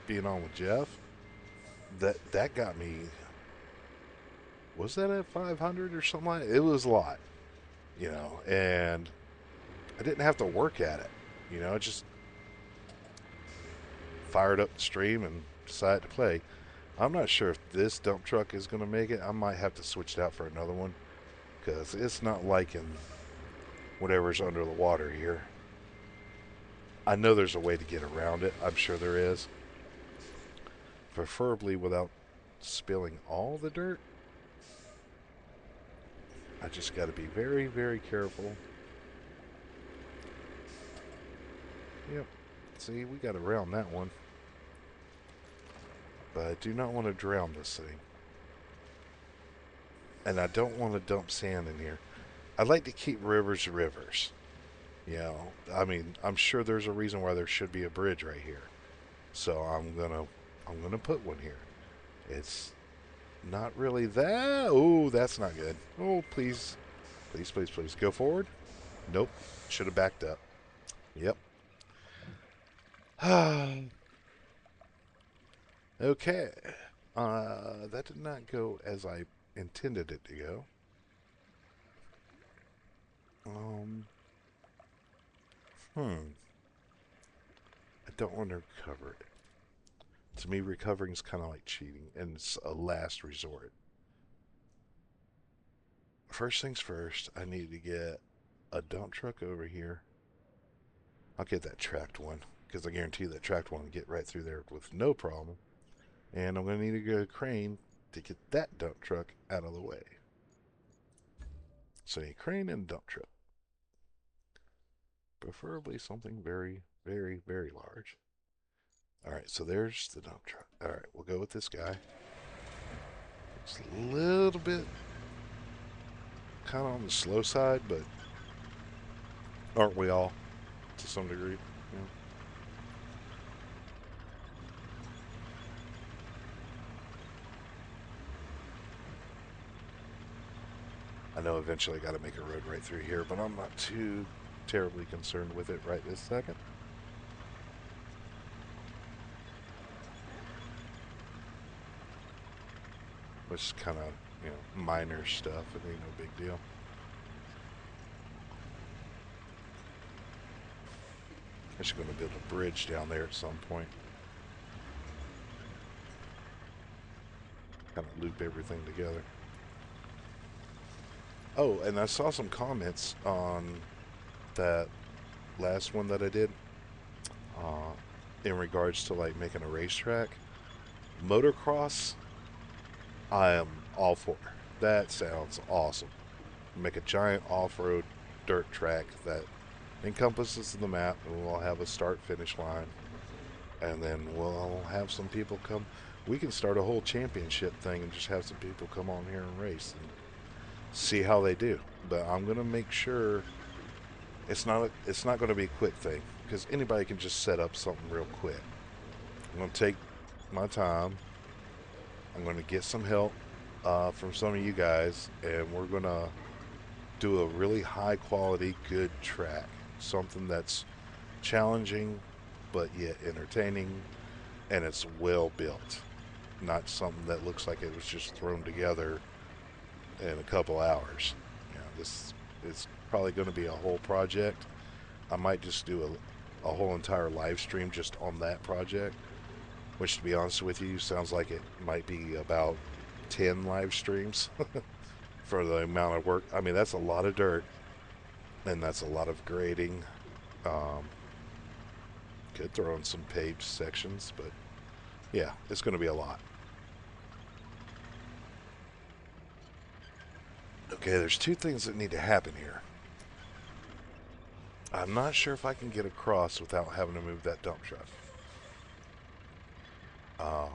being on with Jeff, that got me. Was that at 500 or something like that? It was a lot, and I didn't have to work at it. I just fired up the stream and decided to play. I'm not sure if this dump truck is going to make it. I might have to switch it out for another one because it's not liking whatever's under the water here. I know there's a way to get around it. I'm sure there is. Preferably without spilling all the dirt. I just got to be very, very careful. Yep. See, we got around that one. But I do not want to drown this thing. And I don't want to dump sand in here. I like to keep rivers rivers. I mean, I'm sure there's a reason why there should be a bridge right here. So I'm gonna put one here. It's not really that. Oh, that's not good. Oh, please, please, please, please go forward. Nope, should have backed up. Yep. Okay. That did not go as I intended it to go. Um, hmm. I don't want to recover it. To me, recovering is kind of like cheating, and it's a last resort. First things first, I need to get a dump truck over here. I'll get that tracked one, because I guarantee that tracked one will get right through there with no problem. And I'm going to need to get a crane to get that dump truck out of the way. So a crane and a dump truck. Preferably something very, very, very large. Alright, so there's the dump truck. Alright, we'll go with this guy. It's a little bit kind of on the slow side, but aren't we all to some degree? Yeah. I know eventually I got to make a road right through here, but I'm not too terribly concerned with it right this second. Let's kind of Minor stuff. It ain't no big deal. I'm just going to build a bridge down there at some point. Kind of loop everything together. Oh, and I saw some comments on that last one that I did uh, in regards to like making a racetrack. Motocross, I am all for. That sounds awesome. Make a giant off-road dirt track that encompasses the map, and we'll have a start-finish line, and then we'll have some people come. We can start a whole championship thing and just have some people come on here and race and see how they do. But I'm gonna make sure it's not going to be a quick thing because anybody can just set up something real quick. I'm going to take my time. I'm going to get some help from some of you guys, and we're going to do a really high quality, good track. Something that's challenging, but yet entertaining, and it's well built. Not something that looks like it was just thrown together in a couple hours. This is probably going to be a whole project. I might just do a whole entire live stream just on that project, which, to be honest with you, sounds like it might be about 10 live streams for the amount of work. I mean, that's a lot of dirt, and that's a lot of grading. Um, could throw in some paved sections, but yeah, it's going to be a lot. Okay, there's two things that need to happen here. I'm not sure if I can get across without having to move that dump truck. Oh,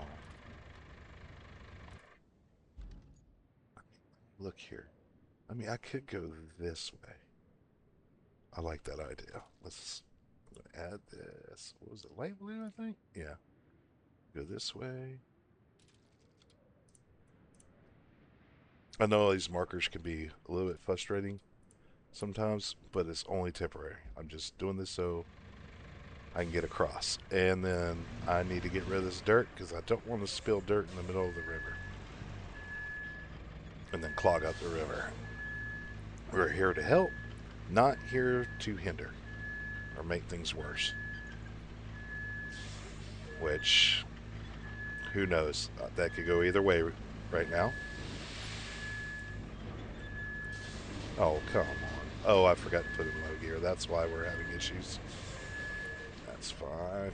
look here. I mean, I could go this way. I like that idea. Let's add this. What was it? Light blue, I think? Yeah. Go this way. I know these markers can be a little bit frustrating sometimes, but it's only temporary. I'm just doing this so I can get across. And then I need to get rid of this dirt because I don't want to spill dirt in the middle of the river and then clog up the river. We're here to help, not here to hinder or make things worse. Which, who knows? That could go either way right now. Oh, come on. Oh, I forgot to put in low gear. That's why we're having issues. That's fine.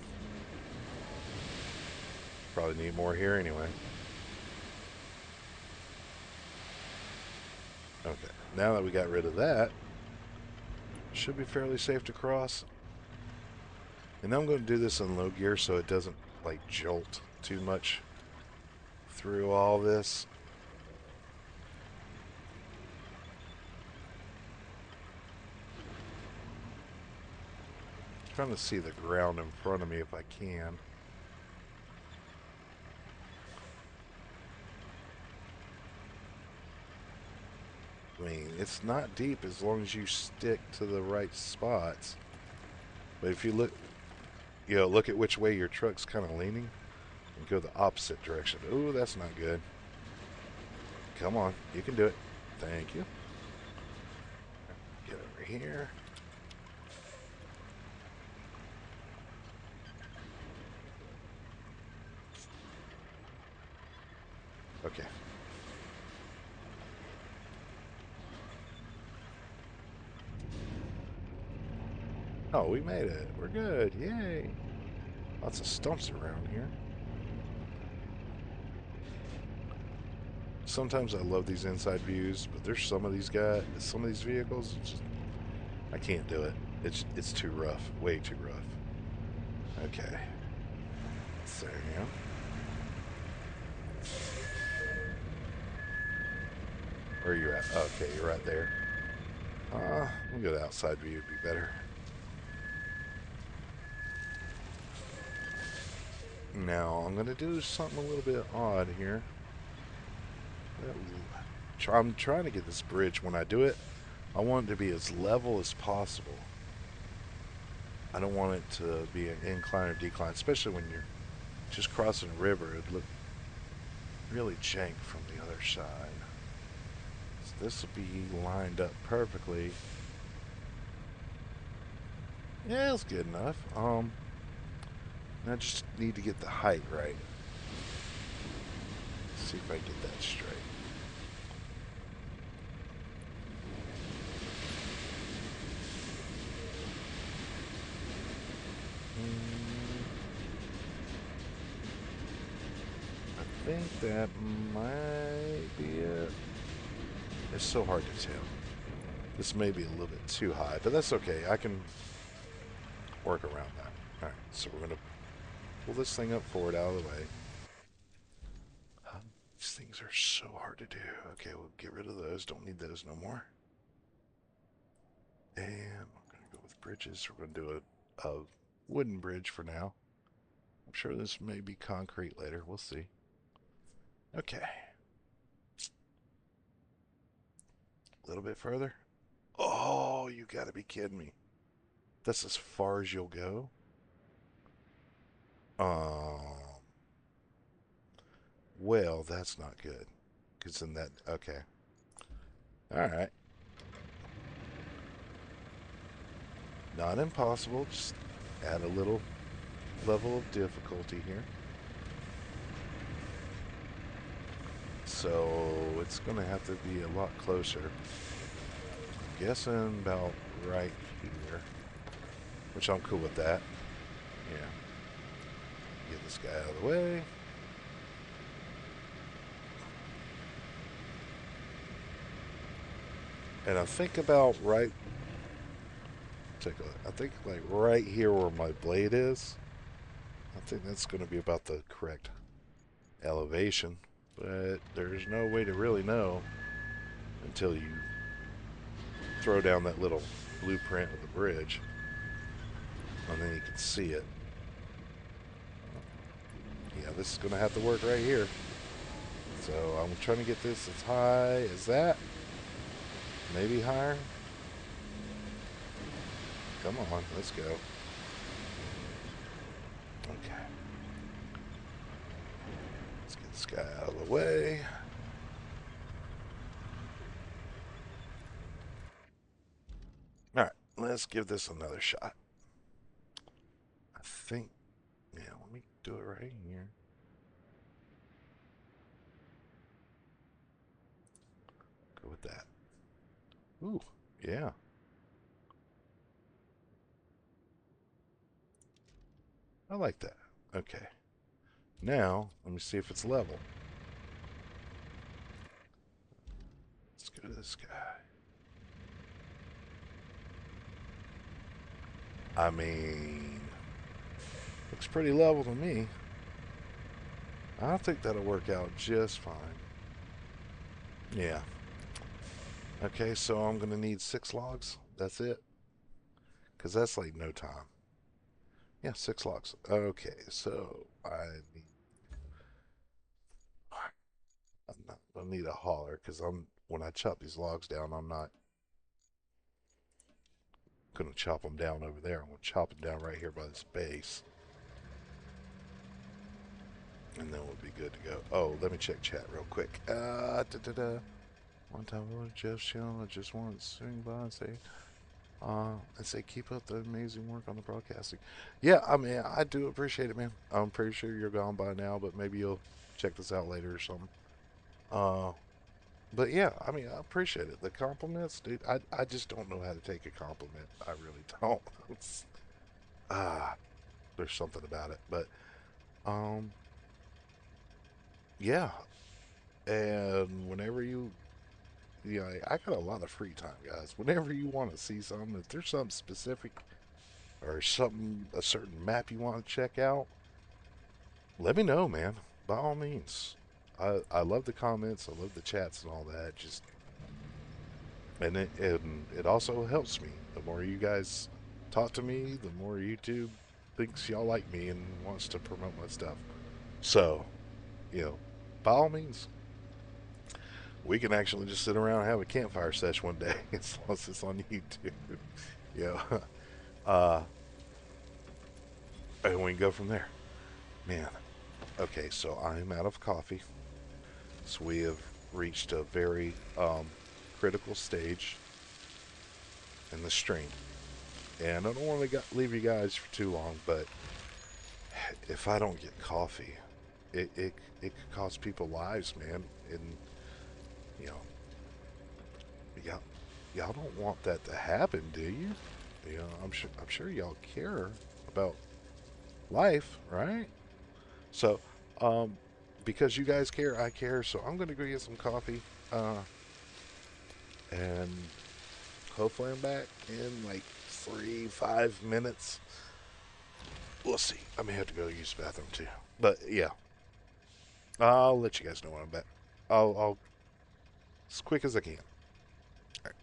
Probably need more here anyway. Okay, now that we got rid of that, should be fairly safe to cross. And I'm going to do this in low gear so it doesn't like jolt too much through all this. I'm trying to see the ground in front of me if I can. I mean, it's not deep as long as you stick to the right spots. But if you look, look at which way your truck's kind of leaning and go the opposite direction. Ooh, that's not good. Come on, you can do it. Thank you. Get over here. Okay. Oh, we made it. We're good. Yay. Lots of stumps around here. Sometimes I love these inside views, but there's some of these vehicles, I can't do it. It's too rough. Way too rough. Okay. So, yeah. Where are you at? Okay, you're right there. We'll go to outside view. Would be better. Now, I'm going to do something a little bit odd here. I'm trying to get this bridge. When I do it, I want it to be as level as possible. I don't want it to be an incline or decline, especially when you're just crossing a river. It'd look really jank from the other side. this will be lined up perfectly. Yeah, it's good enough. I just need to get the height right. See if I can get that straight. I think that might be it. It's so hard to tell. This may be a little bit too high, but that's okay. I can work around that. Alright, so we're going to pull this thing up forward out of the way. These things are so hard to do. Okay, we'll get rid of those. Don't need those no more. And we're going to go with bridges. We're going to do a wooden bridge for now. I'm sure this may be concrete later. We'll see. Okay. A little bit further. Oh, you got to be kidding me. That's as far as you'll go? Um, well, that's not good. Because then that, okay. All right. Not impossible. Just add a little level of difficulty here. So it's going to have to be a lot closer. I'm guessing about right here. Which I'm cool with that. Yeah. Get this guy out of the way. And I think about right, take a look. I think like right here where my blade is, I think that's going to be about the correct elevation. But there's no way to really know until you throw down that little blueprint of the bridge. And then you can see it. Yeah, this is going to have to work right here. So I'm trying to get this as high as that. Maybe higher. Come on, let's go. Okay. Let's get this guy out of the way. All right, let's give this another shot. I think, yeah, let me do it right here. Go with that. Ooh, yeah. I like that. Okay. Now, let me see if it's level. Let's go to this guy. I mean, looks pretty level to me. I think that'll work out just fine. Yeah. Okay, so I'm going to need 6 logs. That's it. Because that's like no time. Yeah, 6 logs. Okay, so I need... I'm not going to need a hauler because when I chop these logs down, I'm not going to chop them down over there. I'm going to chop them down right here by this base. And then we'll be good to go. Oh, let me check chat real quick. One time I was just chilling. I just wanted to swing by and say keep up the amazing work on the broadcasting. Yeah, I mean, I do appreciate it, man. I'm pretty sure you're gone by now, but maybe you'll check this out later or something. Uh, but yeah, I mean, I appreciate it. The compliments, dude. I just don't know how to take a compliment. I really don't. Ah, there's something about it, but um, yeah. And whenever I got a lot of free time, guys. Whenever you want to see something, if there's something specific or something, a certain map you want to check out, let me know, man. By all means. I love the comments. I love the chats and all that. Just and it also helps me. The more you guys talk to me, the more YouTube thinks y'all like me and wants to promote my stuff. So, by all means, we can actually just sit around and have a campfire sesh one day as long as it's on YouTube. Yeah. Uh, and we can go from there. Man. Okay, so I'm out of coffee. So we have reached a very critical stage in the stream. And I don't want to leave you guys for too long, but if I don't get coffee, it could cost people lives, man. And, you know, y'all, y'all don't want that to happen, do you? You know, I'm sure y'all care about life, right? So, um, because you guys care, I care. So I'm gonna go get some coffee, and hopefully I'm back in like 5 minutes. We'll see. I may have to go use the bathroom too. But yeah, I'll let you guys know when I'm back. I'll as quick as I can. All right.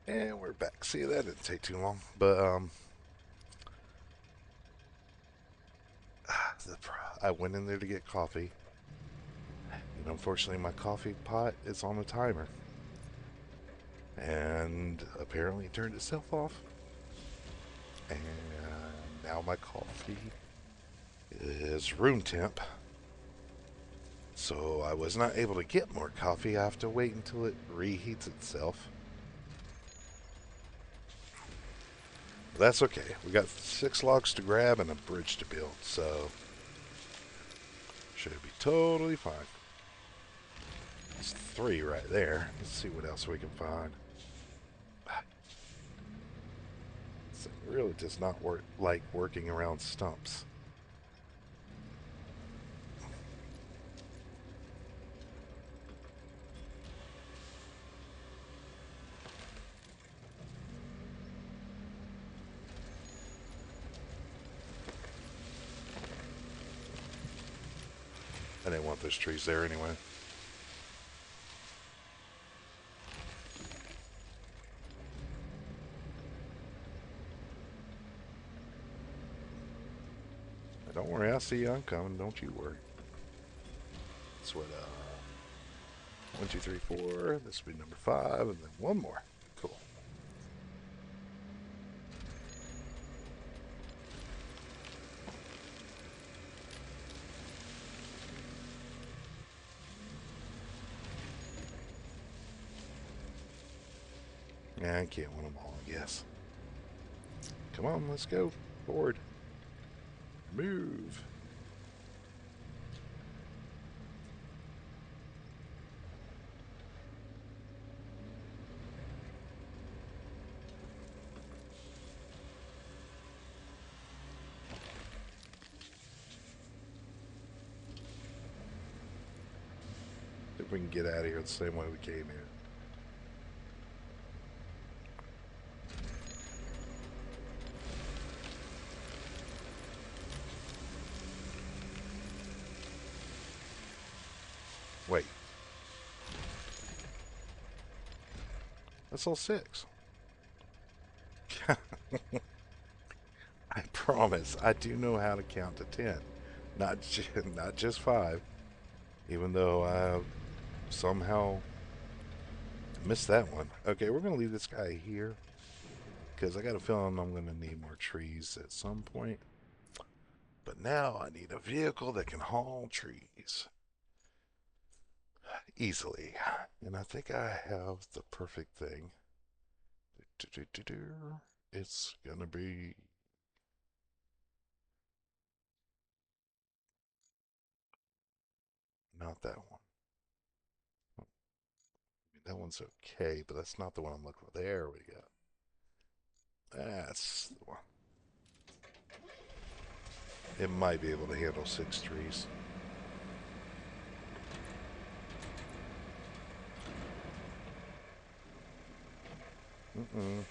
And we're back. See, that didn't take too long. But I went in there to get coffee, and unfortunately, my coffee pot is on a timer, and apparently it turned itself off. And now my coffee is room temp, so I was not able to get more coffee. I have to wait until it reheats itself. But that's okay. We got 6 logs to grab and a bridge to build, so should be totally fine. It's 3 right there. Let's see what else we can find. It really does not work like working around stumps. I didn't want those trees there anyway. Don't worry, I see you. I'm coming. Don't you worry. That's what, 1, 2, 3, 4. This will be number 5, and then one more. Cool. Yeah, I can't win them all, I guess. Come on, let's go. Forward. Move. If we can get out of here the same way we came in. Wait, that's all six. I promise, I do know how to count to 10. Not just five, even though I somehow missed that one. Okay, we're going to leave this guy here because I got a feeling I'm going to need more trees at some point. But now I need a vehicle that can haul trees easily. And I think I have the perfect thing. It's going to be not that one. That one's okay, but that's not the one I'm looking for. There we go. That's the one. It might be able to handle six trees. Mm-mm.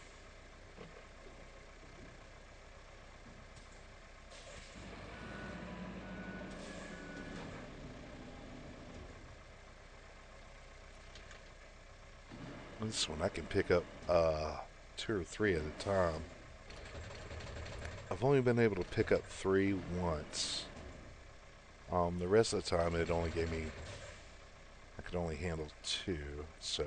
This one I can pick up two or three at a time. I've only been able to pick up three once. The rest of the time it only gave me, I could only handle two, so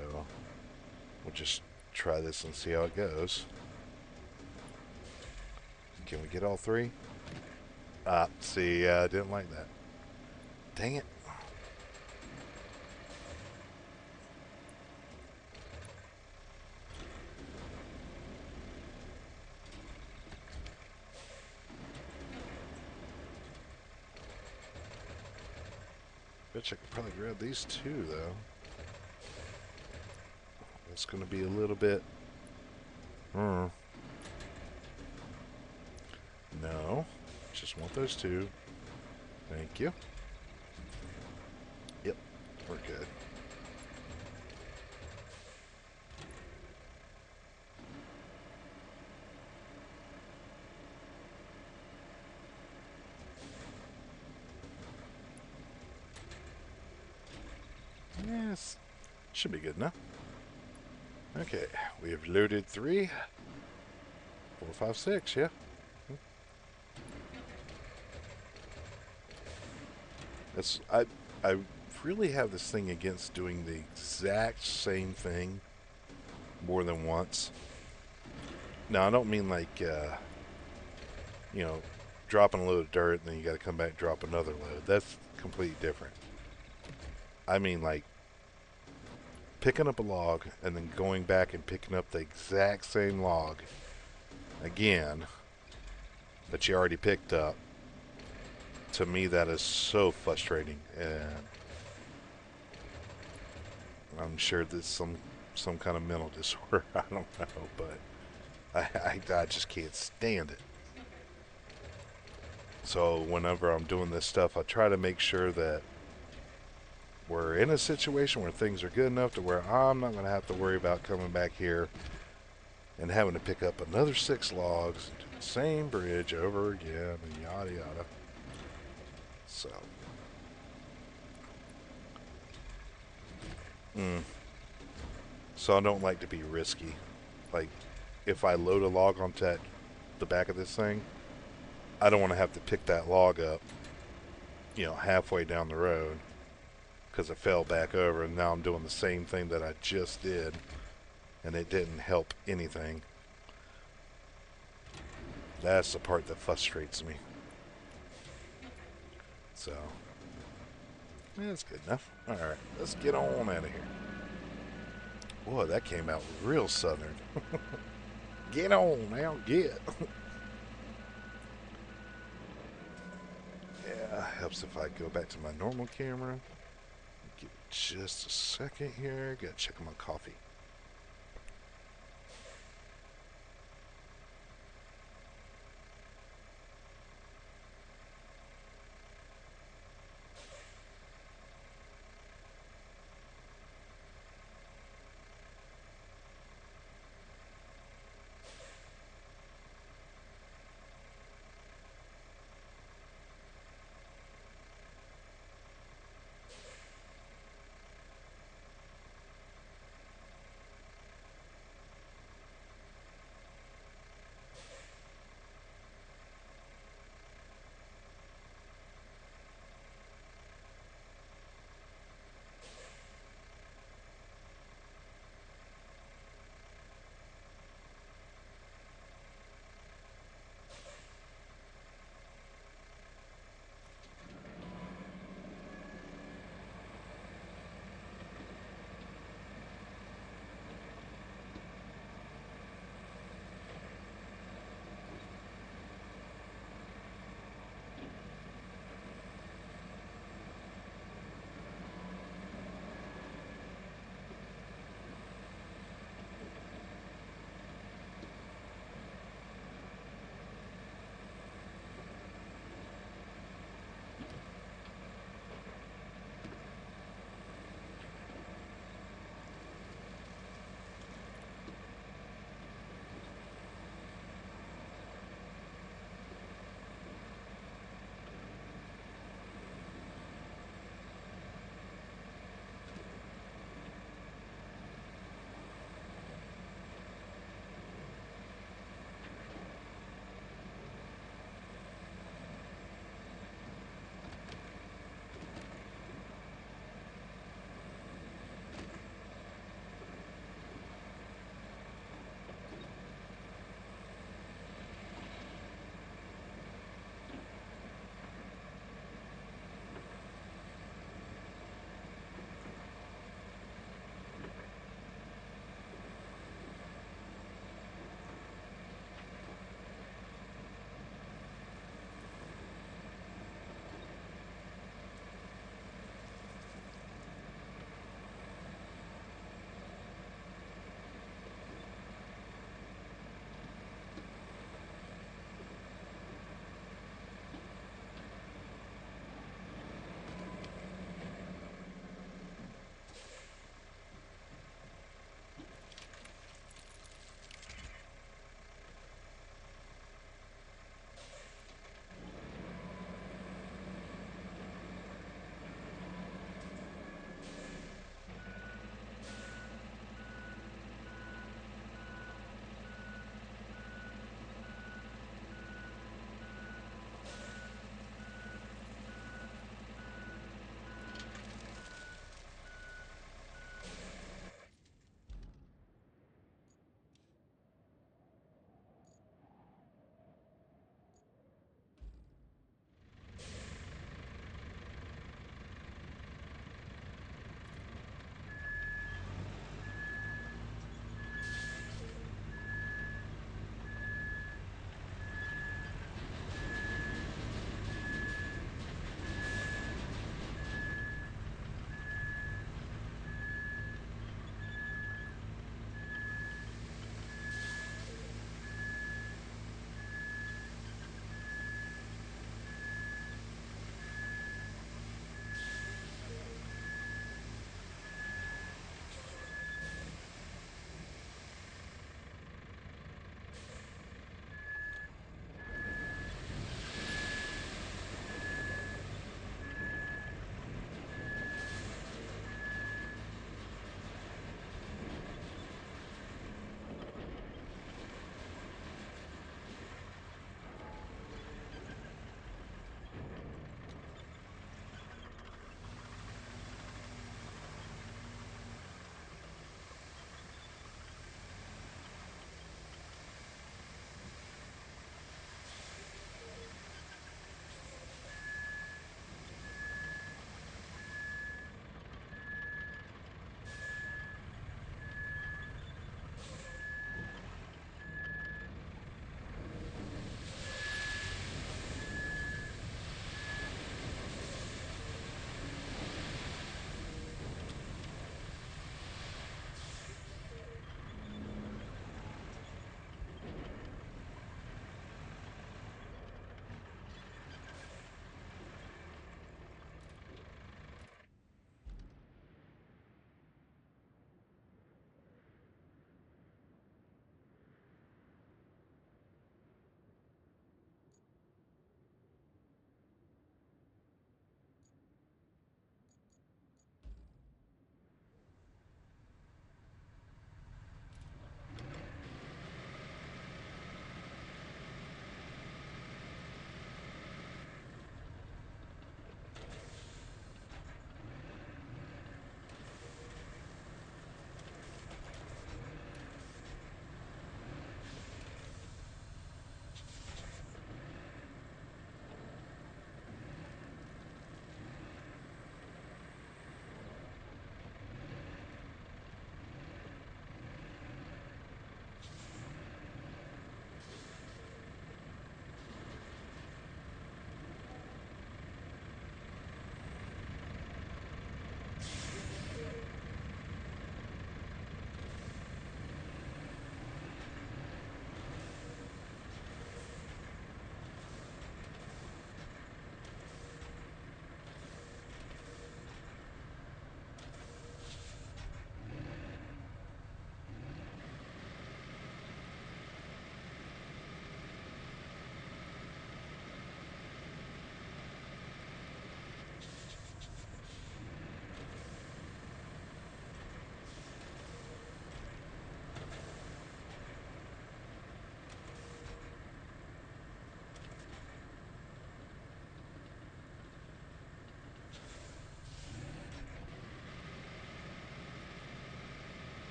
we'll just try this and see how it goes. Can we get all three? Ah, see, I didn't like that. Dang it. Bet you I could probably grab these two, though. That's going to be a little bit... Hmm. No. Just want those two. Thank you. Yep, we're good. Yes, should be good enough. Okay, we have loaded three, four, five, six, yeah. That's I really have this thing against doing the exact same thing more than once. Now I don't mean like you know, dropping a load of dirt and then you got to come back and drop another load. That's completely different. I mean like picking up a log and then going back and picking up the exact same log again that you already picked up. To me, that is so frustrating, and I'm sure there's some kind of mental disorder. I don't know, but I just can't stand it. So whenever I'm doing this stuff, I try to make sure that we're in a situation where things are good enough to where I'm not going to have to worry about coming back here and having to pick up another six logs and do the same bridge over again and yada yada. So, mm, so I don't like to be risky. Like, if I load a log onto the back of this thing, I don't want to have to pick that log up, halfway down the road because it fell back over, and now I'm doing the same thing that I just did, and it didn't help anything. That's the part that frustrates me. So, that's good enough. All right, let's get on out of here. Boy, that came out real southern. Get on now, get. Yeah, helps if I go back to my normal camera. Give me just a second here. Gotta check on my coffee.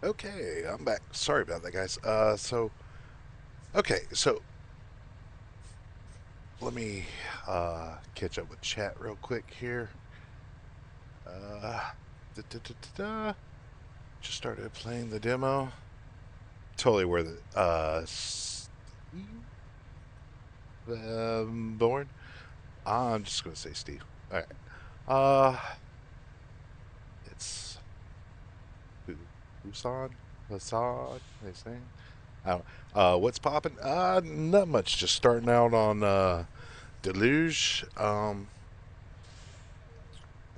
Okay, I'm back. Sorry about that, guys. Okay, so let me catch up with chat real quick here. Uh, da, da, da, da, da. Just started playing the demo. Totally where the born. I'm just gonna say Steve. All right. Uh, it's Busan, Hassan. They saying. I don't. What's popping? Not much. Just starting out on Deluge.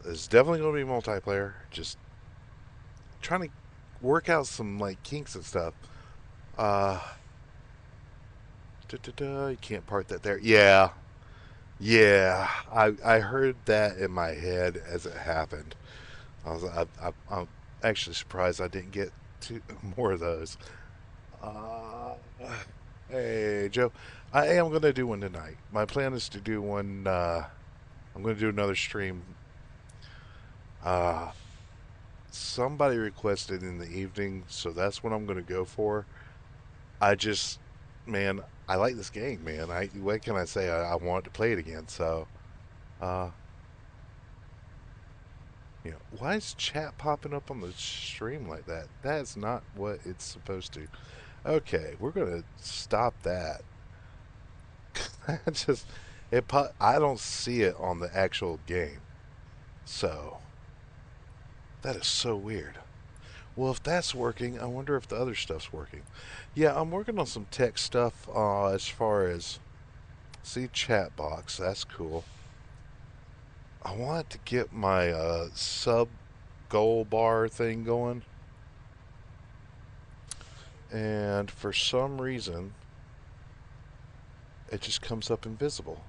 It's definitely gonna be multiplayer. Just trying to work out some like kinks and stuff. Uh, you can't part that there. Yeah, yeah. I heard that in my head as it happened. I'm actually surprised I didn't get two more of those. Uh, hey Joe, I am gonna do one tonight. My plan is to do one. I'm gonna do another stream. Uh, Somebody requested in the evening, so that's what I'm gonna go for. I just, man, I like this game, man. What can I say? I want to play it again. So, uh, why is chat popping up on the stream like that? That's not what it's supposed to. Okay, we're gonna stop that. I just, I don't see it on the actual game. So that is so weird. Well, if that's working, I wonder if the other stuff's working. Yeah, I'm working on some tech stuff as far as see chat box. That's cool. I want to get my sub goal bar thing going, and for some reason, it just comes up invisible.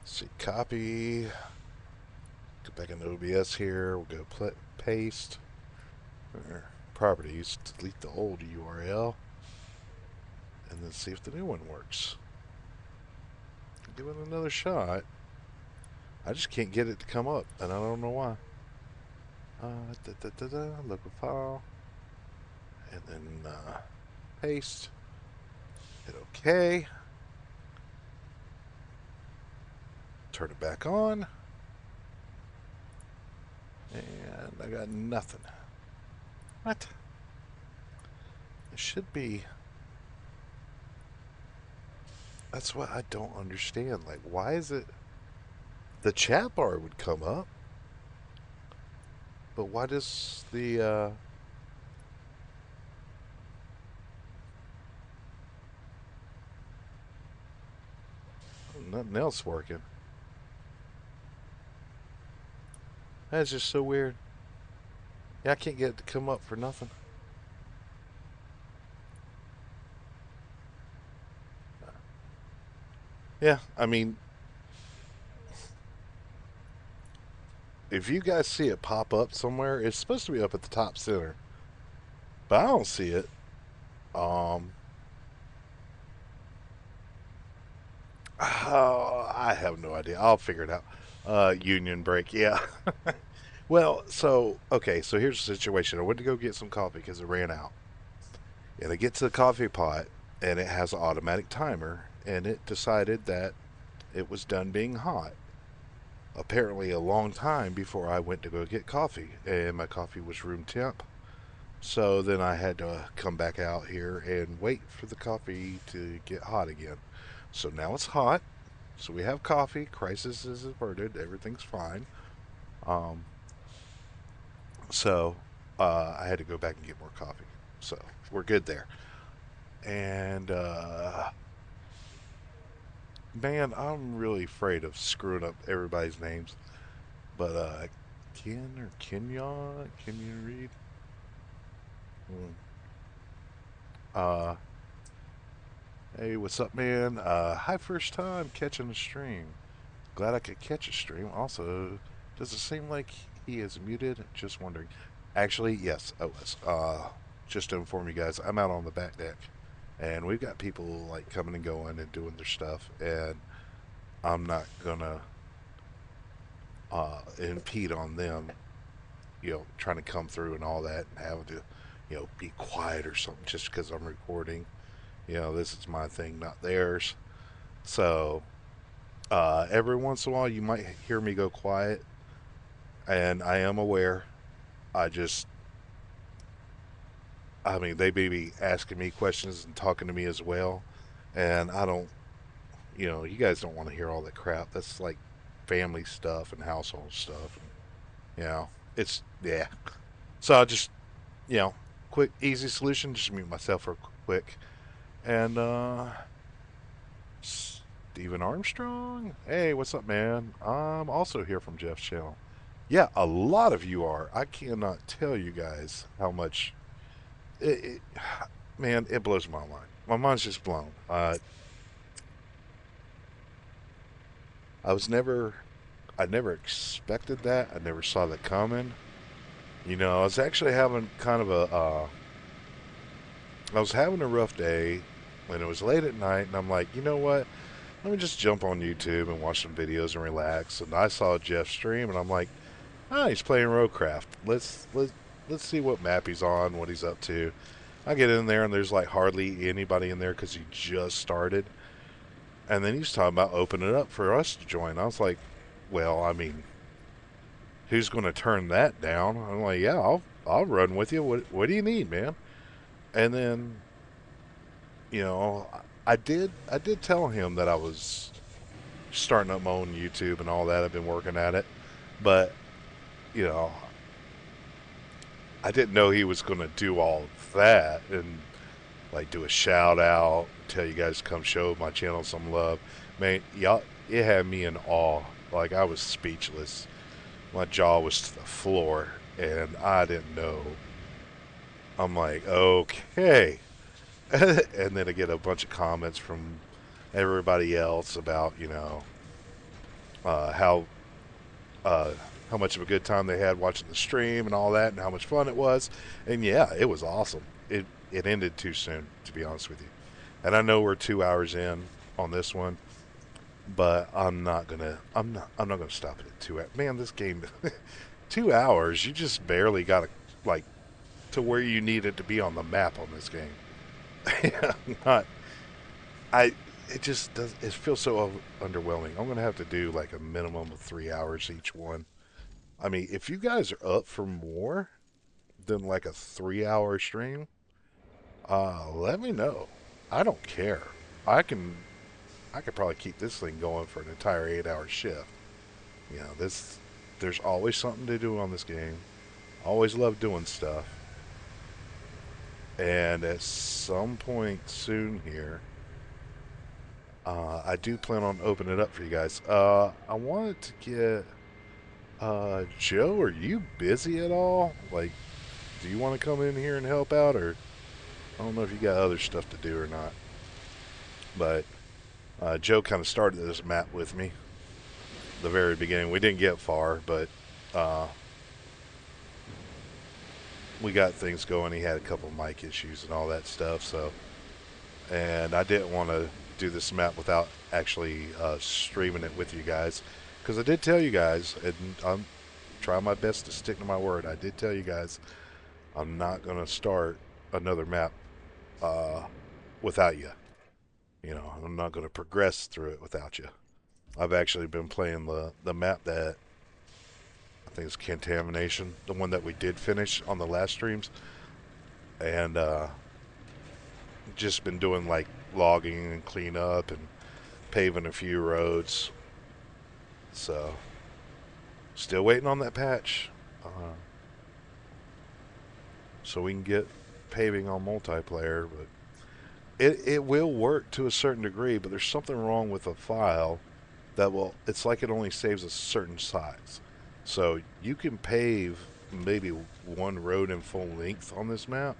Let's see, copy. Go back into OBS here. We'll go paste. Properties. Delete the old URL, and then see if the new one works. Give it another shot. I just can't get it to come up, and I don't know why. Local file, and then paste. Hit OK. Turn it back on, and I got nothing. What? It should be. That's what I don't understand. Like, why is it the chat bar would come up, but why does the nothing else working? That's just so weird. Yeah, I can't get it to come up for nothing. Yeah, I mean, if you guys see it pop up somewhere, it's supposed to be up at the top center, but I don't see it. Um, oh, I have no idea. I'll figure it out. Union break, yeah. Well, so okay, so here's the situation. I went to go get some coffee because it ran out, and I get to the coffee pot, and it has an automatic timer, and it decided that it was done being hot. Apparently, a long time before I went to go get coffee, and my coffee was room temp. So then I had to come back out here and wait for the coffee to get hot again. So now it's hot. So we have coffee. Crisis is averted. Everything's fine. Um, so I had to go back and get more coffee. So we're good there. And man, I'm really afraid of screwing up everybody's names. But Ken or Kenyon, can you read? Mm. Uh, hey, what's up, man? Hi, first time catching a stream. Glad I could catch a stream. Also, does it seem like he is muted? Just wondering. Actually, yes, I was. Just to inform you guys, I'm out on the back deck, and we've got people like coming and going and doing their stuff, and I'm not gonna impede on them, trying to come through and all that, and having to be quiet or something just because I'm recording. This is my thing, not theirs. So every once in a while, you might hear me go quiet, and I am aware. I just, I mean, they may be asking me questions and talking to me as well, and I don't, you guys don't want to hear all that crap. That's like family stuff and household stuff. And, it's yeah. So I just, you know, quick, easy solution. Just mute myself real quick. And Stephen Armstrong, hey, what's up, man? I'm also here from Jeff's channel. Yeah, a lot of you are. I cannot tell you guys how much. It, man, it blows my mind. My mind's just blown. I was never, I never expected that. I never saw that coming. I was actually having kind of I was having a rough day, and it was late at night, and I'm like, you know what? Let me just jump on YouTube and watch some videos and relax. And I saw Jeff stream, and I'm like, ah, he's playing Roadcraft. Let's see what map he's on, what he's up to. I get in there, and there's like hardly anybody in there because he just started. And then he's talking about opening it up for us to join. I was like, well, I mean, who's going to turn that down? I'm like, yeah, I'll run with you. What do you need, man? And then, you know, I did tell him that I was starting up my own YouTube and all that. I've been working at it, but you know, I didn't know he was going to do all that and like do a shout out, tell you guys to come show my channel some love. Man, y'all, it had me in awe. Like I was speechless. My jaw was to the floor, and I didn't know. I'm like, okay. And then I get a bunch of comments from everybody else about uh, how uh, how much of a good time they had watching the stream and all that, and how much fun it was. And yeah, it was awesome. It ended too soon, to be honest with you. And I know we're 2 hours in on this one, but I'm not gonna stop it at 2 hours. Man, this game, 2 hours. You just barely got like to where you need it to be on the map on this game. Not I. It just does. It feels so underwhelming. I'm gonna have to do like a minimum of 3 hours each one. I mean, if you guys are up for more than like a 3 hour stream, let me know. I don't care. I can I could probably keep this thing going for an entire 8 hour shift. This there's always something to do on this game. Always love doing stuff. And at some point soon here, I do plan on opening it up for you guys. I wanted to get Joe. Are you busy at all? Like, do you want to come in here and help out, or I don't know if you got other stuff to do or not. But Joe kind of started this map with me the very beginning. We didn't get far, but uh, we got things going. He had a couple of mic issues and all that stuff. So, and I didn't want to do this map without actually streaming it with you guys, because I did tell you guys, and I'm trying my best to stick to my word. I did tell you guys I'm not going to start another map uh, without you. I'm not going to progress through it without you. I've actually been playing the map that I think is Contamination, the one that we did finish on the last streams, and just been doing like logging and cleanup and paving a few roads. So, still waiting on that patch, so we can get paving on multiplayer. But it will work to a certain degree. But there's something wrong with the file that will. It's like it only saves a certain size. So you can pave maybe one road in full length on this map,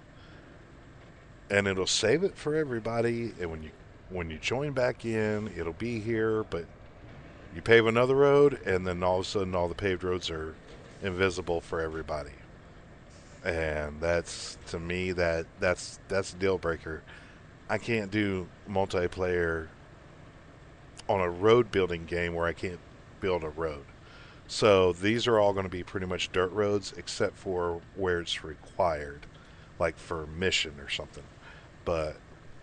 and it'll save it for everybody. And when you join back in, it'll be here. But you pave another road, and then all of a sudden, all the paved roads are invisible for everybody. And that's, to me, that's a deal breaker. I can't do multiplayer on a road building game where I can't build a road. So these are all going to be pretty much dirt roads, except for where it's required. like for mission or something. But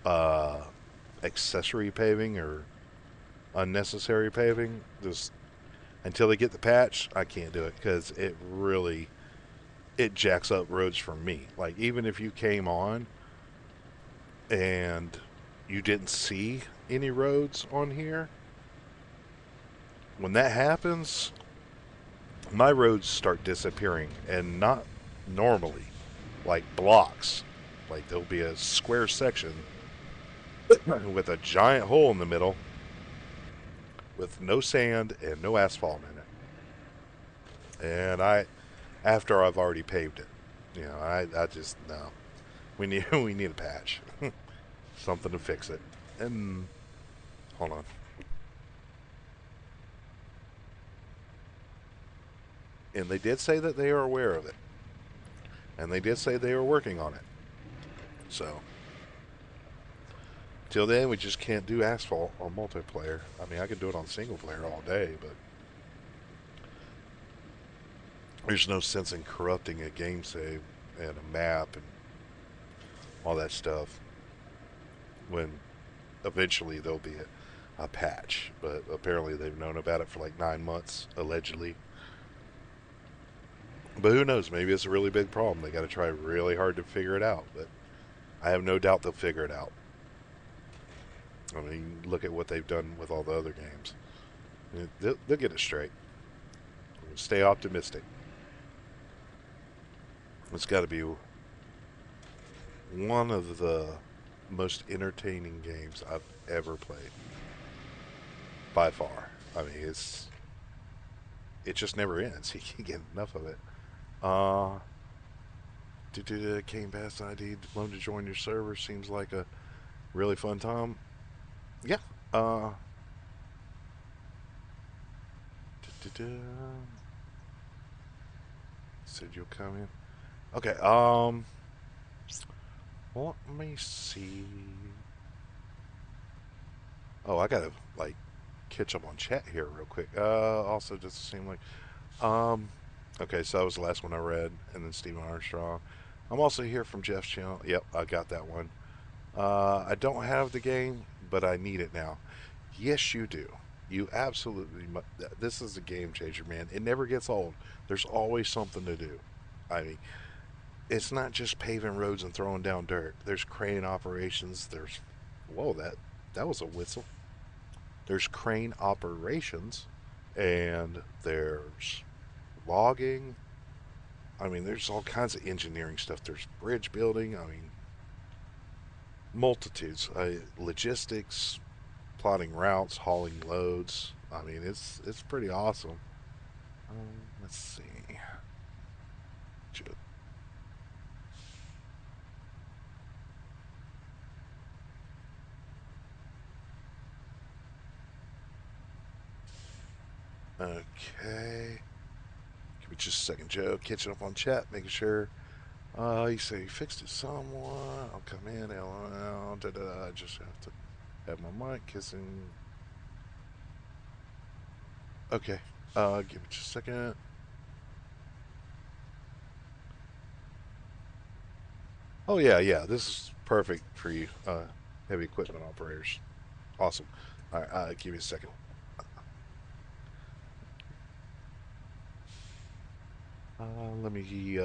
uh, accessory paving or unnecessary paving, just until they get the patch, I can't do it because it jacks up roads for me. Like even if you came on and you didn't see any roads on here, when that happens, my roads start disappearing and not normally, like blocks. Like there'll be a square section with a giant hole in the middle with no sand and no asphalt in it. And after I've already paved it, I just no. We need we need a patch, something to fix it. And hold on. And they did say that they are aware of it, and they did say they are working on it. So till then, we just can't do asphalt on multiplayer. I mean, I could do it on single player all day, but there's no sense in corrupting a game save and a map and all that stuff when eventually there'll be a patch. But apparently they've known about it for like 9 months, allegedly. But who knows? Maybe it's a really big problem. They got to try really hard to figure it out. But I have no doubt they'll figure it out. I mean, look at what they've done with all the other games. They'll get it straight. Stay optimistic. It's got to be one of the most entertaining games I've ever played, by far. I mean, it just never ends. You can't get enough of it. Uh, Game Pass ID, loan to join your server seems like a really fun time. Yeah. Uh, Said you'll come in. Okay. Let me see. Oh, I gotta like catch up on chat here real quick. Also doesn't seem like. Um, okay, so that was the last one I read, and then Stephen Armstrong. I'm also here from Jeff's channel. Yep, I got that one. I don't have the game, but I need it now. Yes, you do. You absolutely. This is a game changer, man. It never gets old. There's always something to do. I mean, it's not just paving roads and throwing down dirt. There's crane operations. Whoa, that was a whistle. There's crane operations, and there's logging. I mean, there's all kinds of engineering stuff. There's bridge building. I mean, multitudes. Logistics, plotting routes, hauling loads. I mean, it's pretty awesome. Let's see. Okay. Give me just a second, Joe. Catching up on chat, making sure. You say you fixed it somewhat. I'll come in. LOL. I just have to have my mic kissing. Okay. Give me just a second. Oh yeah, yeah. This is perfect for you, heavy equipment operators. Awesome. All right. Give me a second. Let me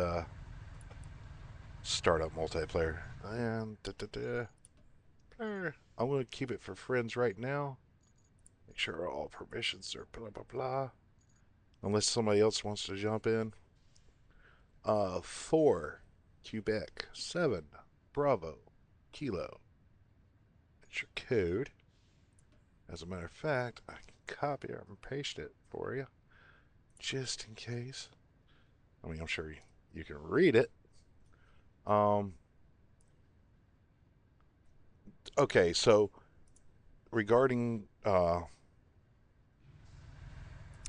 start up multiplayer. And I'm going to keep it for friends right now. Make sure all permissions are blah blah blah. Unless somebody else wants to jump in. 4 Quebec 7 Bravo Kilo. That's your code. As a matter of fact, I can copy it and paste it for you, just in case. I mean, I'm sure you can read it. Um, okay, so regarding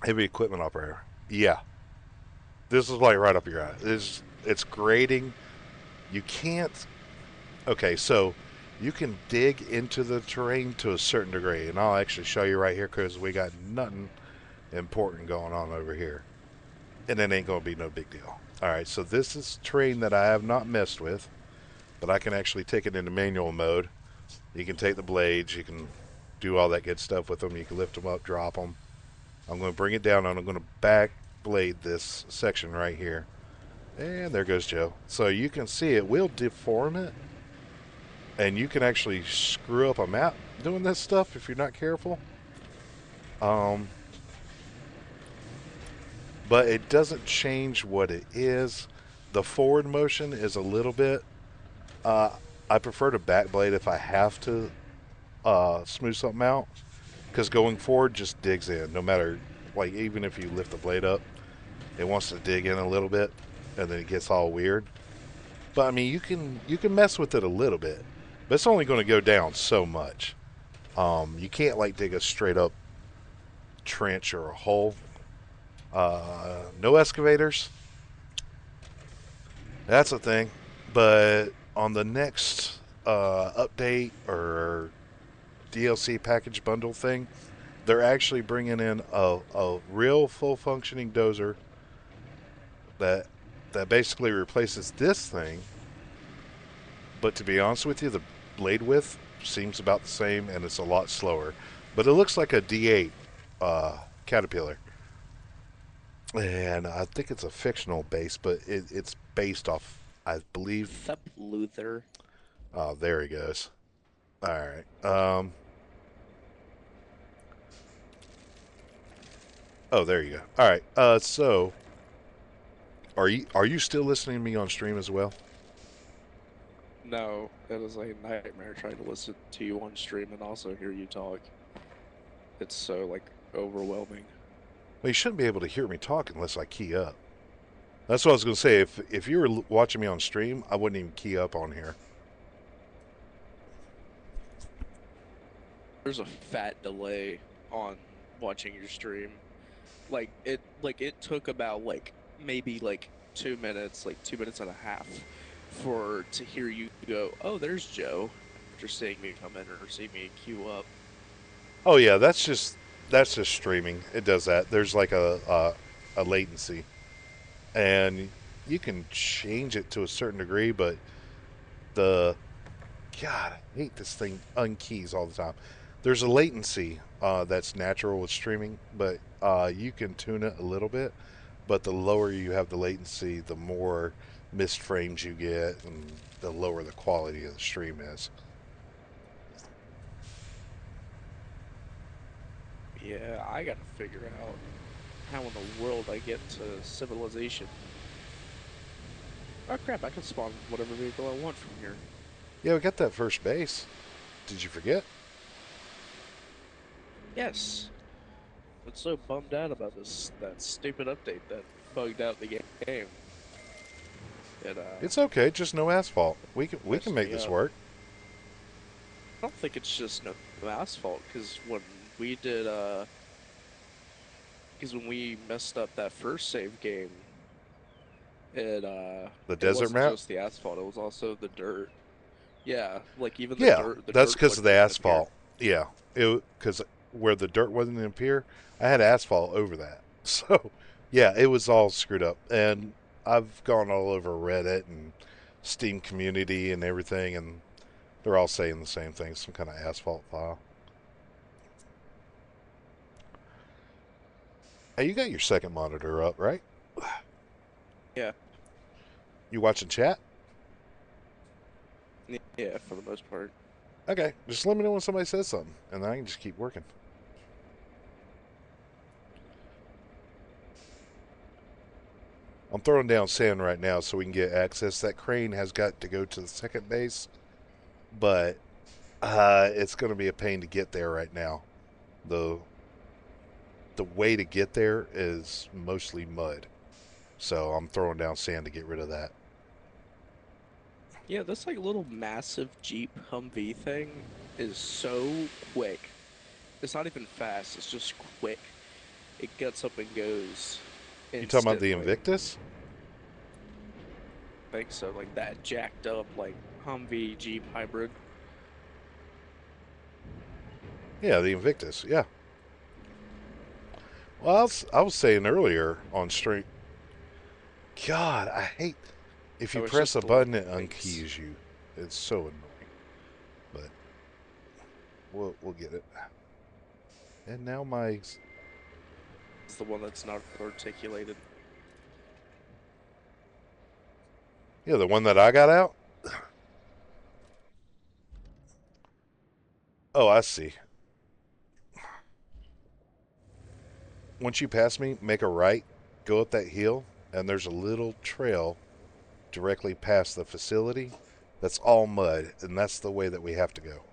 heavy equipment operator, yeah, this is like right up your alley. It's grading. You can't. Okay, so you can dig into the terrain to a certain degree, and I'll actually show you right here because we got nothing important going on over here, and it ain't gonna be no big deal. All right, so this is terrain that I have not messed with. but I can actually take it into manual mode. You can take the blades, you can do all that good stuff with them. You can lift them up, drop them. I'm going to bring it down and I'm going to back blade this section right here. And there goes Joe. So you can see it will deform it, and you can actually screw up a map doing this stuff if you're not careful. Um, but it doesn't change what it is. The forward motion is a little bit. Uh, I prefer to backblade if I have to smooth something out, because going forward just digs in. No matter, like, even if you lift the blade up, it wants to dig in a little bit, and then it gets all weird. But I mean, you can mess with it a little bit, but it's only going to go down so much. You can't like dig a straight up trench or a hole. No excavators. That's a thing. But on the next update or DLC package bundle thing, they're actually bringing in a real full functioning dozer that basically replaces this thing. But to be honest with you, the blade width seems about the same, and it's a lot slower. But it looks like a D8 Caterpillar, and I think it's a fictional base, but it's based off, I believe. Sup, Luther? Oh, there he goes. All right. Oh, there you go. All right. So are you still listening to me on stream as well? No, it is a nightmare trying to listen to you on stream and also hear you talk. It's so, like, overwhelming. Well, you shouldn't be able to hear me talk unless I key up. That's what I was going to say. If you were watching me on stream, I wouldn't even key up on here. There's a fat delay on watching your stream. Like it took about, like, maybe, like, 2 minutes, like 2 minutes and a half to hear you go, "Oh, there's Joe," after seeing me come in or see me queue up. Oh yeah, that's just streaming. It does that. There's like a latency, and you can change it to a certain degree, but the God, I hate this thing unkeys all the time. There's a latency that's natural with streaming, but you can tune it a little bit. But the lower you have the latency, the more missed frames you get, and the lower the quality of the stream is. Yeah, I gotta figure out how in the world I get to civilization. Oh crap, I can spawn whatever vehicle I want from here. Yeah, we got that first base. Did you forget? Yes. I'm so bummed out about that stupid update that bugged out the game. It It's okay, just no asphalt. We can messed make me this up. work. I don't think it's just no asphalt, because we did because when we messed up that first save game, it The it desert wasn't map. just the asphalt, it was also the dirt. Yeah, like even Yeah, the that's dirt because of the wouldn't appear. asphalt. Yeah, it because where the dirt wasn't in pier, I had asphalt over that. So, yeah, it was all screwed up. And I've gone all over Reddit and Steam community and everything, and they're all saying the same thing: some kind of asphalt file. Hey, you got your second monitor up, right? Yeah, You watching chat? yeah, for the most part. Okay, just let me know when somebody says something, and then I can just keep working. I'm throwing down sand right now so we can get access. That crane has got to go to the second base, but it's going to be a pain to get there right now. The the way to get there is mostly mud, so I'm throwing down sand to get rid of that. Yeah, this, like, little massive Jeep Humvee thing is so quick. It's not even fast, it's just quick. It gets up and goes You talking about the instantly. Invictus? I think so, like that jacked up, like, Humvee Jeep hybrid. Yeah, the Invictus. Yeah. Well, I was saying earlier on stream. God, I hate if you Oh, it's press just a the little button it things. unkeys you. It's so annoying, but we'll get it. And now my It's the one that's not articulated. yeah, the one that I got out. Oh, I see. Once you pass me, make a right, go up that hill, and there's a little trail directly past the facility. That's all mud, and that's the way that we have to go.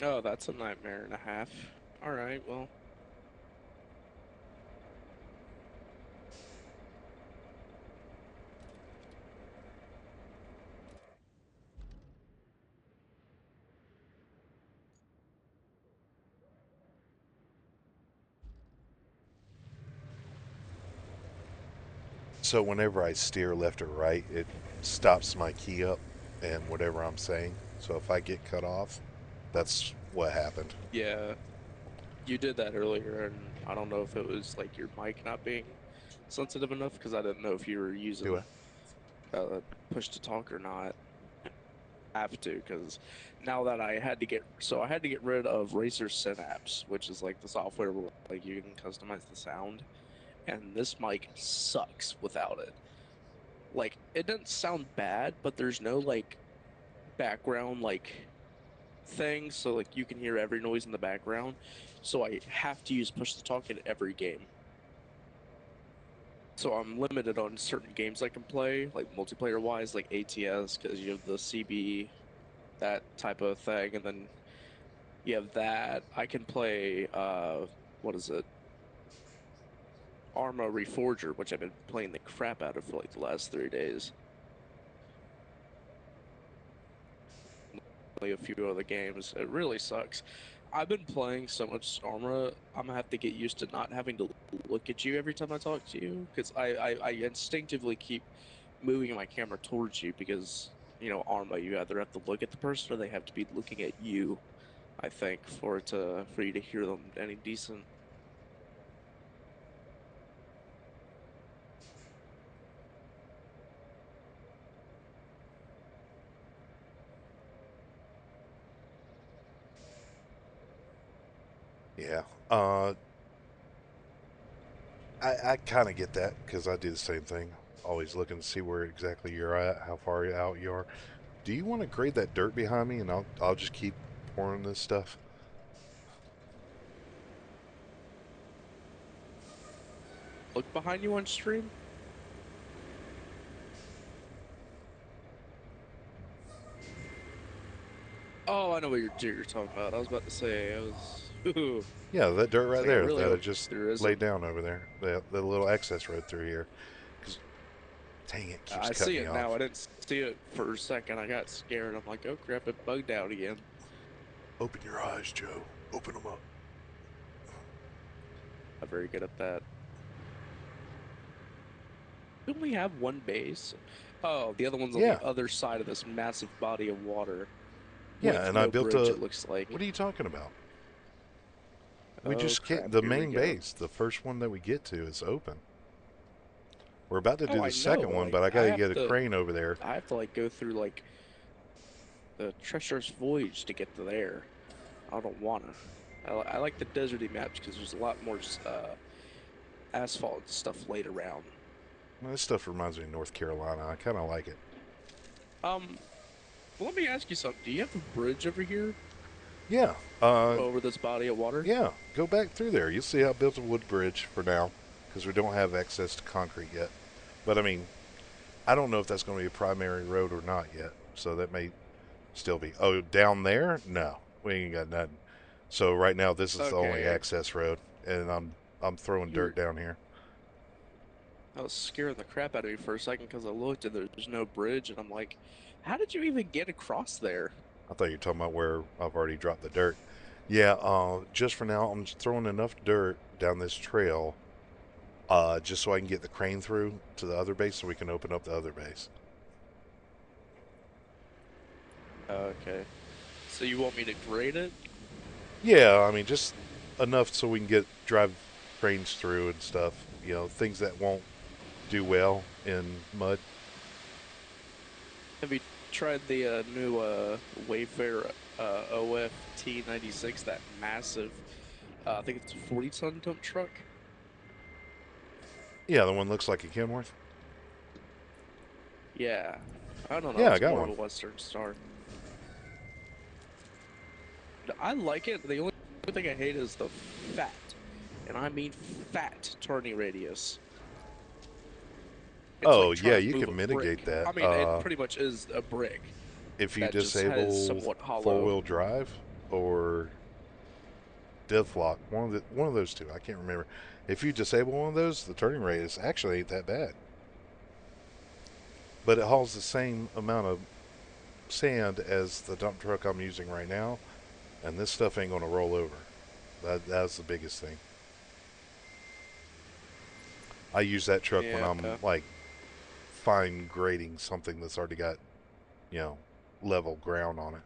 Oh, that's a nightmare and a half. All right, well, So whenever I steer left or right, it stops my key up and whatever I'm saying. So if I get cut off, that's what happened. yeah, you did that earlier, and I don't know if it was like your mic not being sensitive enough because I didn't know if you were Do I? using push to talk or not. Have to because now that I had to get rid of Racer Synapse, which is like the software where like you can customize the sound, and this mic sucks without it. Like it doesn't sound bad, but there's no like background like thing, so like you can hear every noise in the background. So I have to use push to talk in every game. So I'm limited on certain games I can play, like multiplayer wise, like ATS, because you have the CB, that type of thing, and then you have that. I can play what is it? Arma Reforger, which I've been playing the crap out of for like the last 3 days. Play a few other games. It really sucks. I've been playing so much Arma, I'm gonna have to get used to not having to look at you every time I talk to you, because I instinctively keep moving my camera towards you because, Arma, you either have to look at the person or they have to be looking at you, I think, for you to hear them any decent. Yeah. I kind of get that because I do the same thing. Always looking to see where exactly you're at, how far out you are. Do you want to grade that dirt behind me, and I'll just keep pouring this stuff? Look behind you on stream. Oh, I know what you're talking about. I was about to say I was. Yeah, that dirt It's right like I there really that I hope just there laid isn't. down over there. The little access road through here. Because dang, it keeps I see cutting me it now. off. I didn't see it for a second. I got scared. I'm like, oh crap, it bugged out again. Open your eyes, Joe. Open them up. Not very good at that. We only have one base. Oh, the other one's on the Yeah, other side of this massive body of water yeah, with and I no built bridge, a. it looks What like. are you talking about? We Oh just can't. crap, The here we main go. base, the first one that we get to, is open. We're about to Oh, do the I know, second but one, like but I got to get a crane over there. I have to like go through like the treacherous voyage to get to there. I don't wanna. I like the deserty maps because there's a lot more asphalt and stuff laid around. Well, this stuff reminds me of North Carolina. I kind of like it. Um, well, let me ask you something. Do you have a bridge over here Yeah, over this body of water? yeah. Go back through there. You'll see I built a wood bridge for now because we don't have access to concrete yet. But I mean, I don't know if that's going to be a primary road or not yet. So that may still be. Oh, down there? No, we ain't got nothing. So right now this is the only Okay, access road, and I'm throwing you're. dirt down here. I was scaring the crap out of me for a second because I looked and there's no bridge, and I'm like, how did you even get across there? I thought you were talking about where I've already dropped the dirt. Yeah, just for now, I'm just throwing enough dirt down this trail, just so I can get the crane through to the other base, so we can open up the other base. Okay. So you want me to grade it? Yeah, I mean, just enough so we can get drive trains through and stuff. You know, things that won't do well in mud. Have you tried the new Wayfair OF T96? That massive, I think it's a 40-ton dump truck. Yeah, the one looks like a Kenworth. Yeah, I don't know. Yeah, I It's got more of one. a Western Star. I like it. The only thing I hate is the fat, and I mean fat turning radius. It's Oh, like yeah, trying to you move can a mitigate brick. that. I mean, it pretty much is a brick If you that just has disable somewhat four hollow. wheel drive or diff lock, one of those two, I can't remember. If you disable one of those, the turning radius actually ain't that bad. But it hauls the same amount of sand as the dump truck I'm using right now, and this stuff ain't gonna roll over. That's the biggest thing. I use that truck when Yeah. I'm like fine grading something that's already got, you know, level ground on it.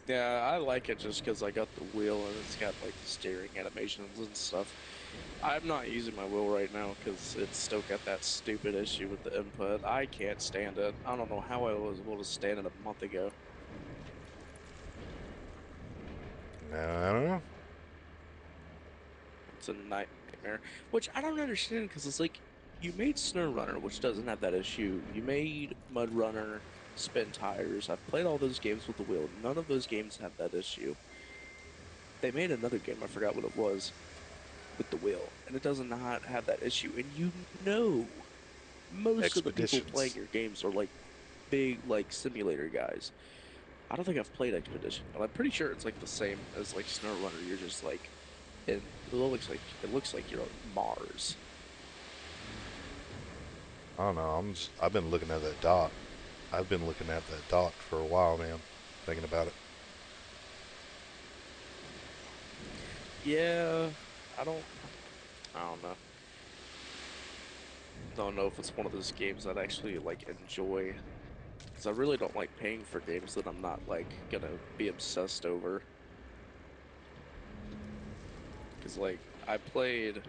Yeah, I like it just because I got the wheel and it's got like the steering animations and stuff. I'm not using my wheel right now because it's still got that stupid issue with the input. I can't stand it. I don't know how I was able to stand it a month ago. I don't know. It's a nightmare. Which I don't understand because it's like you made Snow Runner, which doesn't have that issue. You made Mud Runner, Spin Tires. I've played all those games with the wheel. None of those games have that issue. They made another game, I forgot what it was, with the wheel, and it does not have that issue. And you know, most of the people playing Expeditions. your games are like big like simulator guys. I don't think I've played Expedition, but I'm pretty sure it's like the same as like Snow Runner. You're just like in it looks like you're on Mars. I don't know. I've been looking at that dock. I've been looking at that dock for a while, man. Thinking about it. Yeah, I don't I don't know. Don't know if it's one of those games that I actually like enjoy because I really don't like paying for games that I'm not like gonna be obsessed over. Because like I played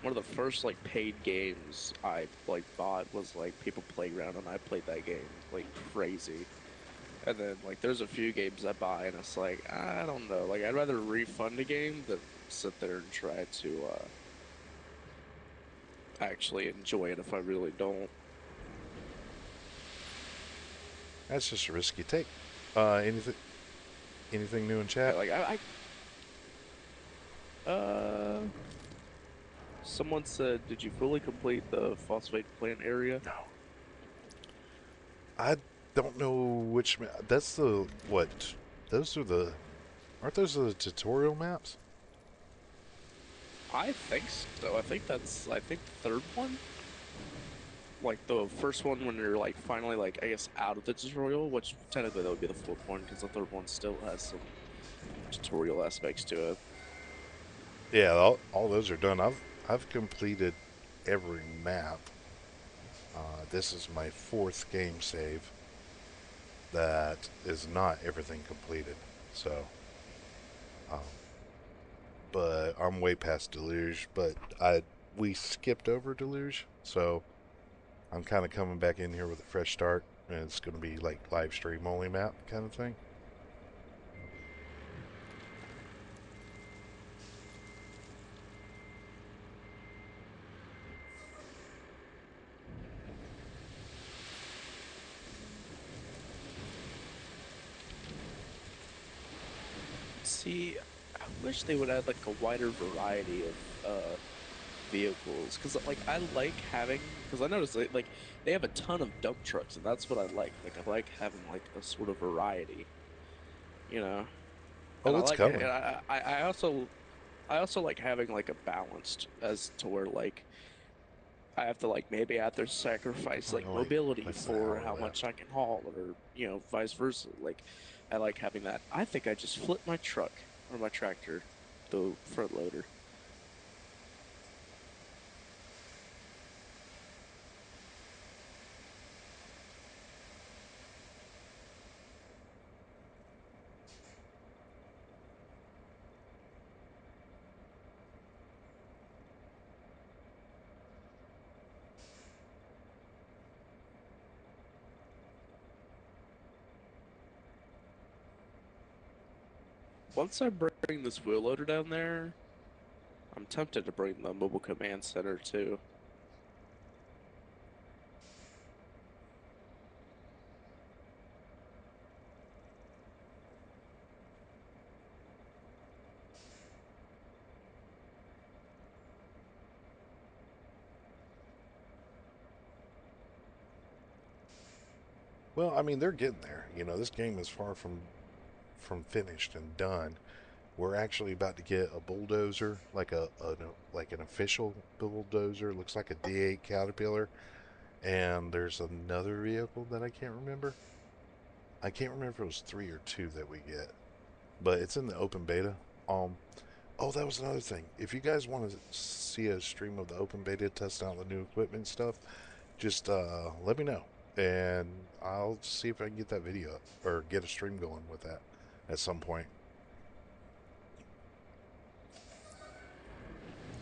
one of the first like paid games I like bought was like People Playground, and I played that game like crazy. And then like there's a few games I buy and it's like I don't know, like I'd rather refund a game than sit there and try to actually enjoy it if I really don't. That's just a risk you take. Anything new in Yeah, chat? like uh someone said, "Did you fully complete the phosphate plant area?" No. I don't know which. That's the what? Those are the. Aren't those the tutorial maps? I think so. I think the third one. Like the first one when you're like finally like I guess out of the tutorial, which technically that would be the fourth one because the third one still has some tutorial aspects to it. Yeah, all those are done. I've completed every map. This is my fourth game save that is not everything completed. So, um, but I'm way past Deluge. But I we skipped over Deluge, so I'm kind of coming back in here with a fresh start, and it's going to be like live stream only map kind of thing. See, I wish they would add like a wider variety of vehicles because like I like having because I noticed like they have a ton of dump trucks and that's what I like. Like I like having like a sort of variety, you know. And Oh, I it's like and coming. I also like having like a balanced as to where like I have to like maybe I have to sacrifice Oh like no, wait, mobility that's the for hour how much left. I can haul or vice versa. Like I like having that. I think I just flipped my truck or my tractor, the front loader. Once I bring this wheel loader down there, I'm tempted to bring the mobile command center too. Well, I mean, they're getting there. You know, this game is far from finished and done. We're actually about to get a bulldozer, like like an official bulldozer. Looks like a D8 Caterpillar, and there's another vehicle that I can't remember. I can't remember if it was three or two that we get, but it's in the open beta. Um, oh, that was another thing. If you guys want to see a stream of the open beta, test out the new equipment stuff, just let me know, and I'll see if I can get that video up or get a stream going with that at some point.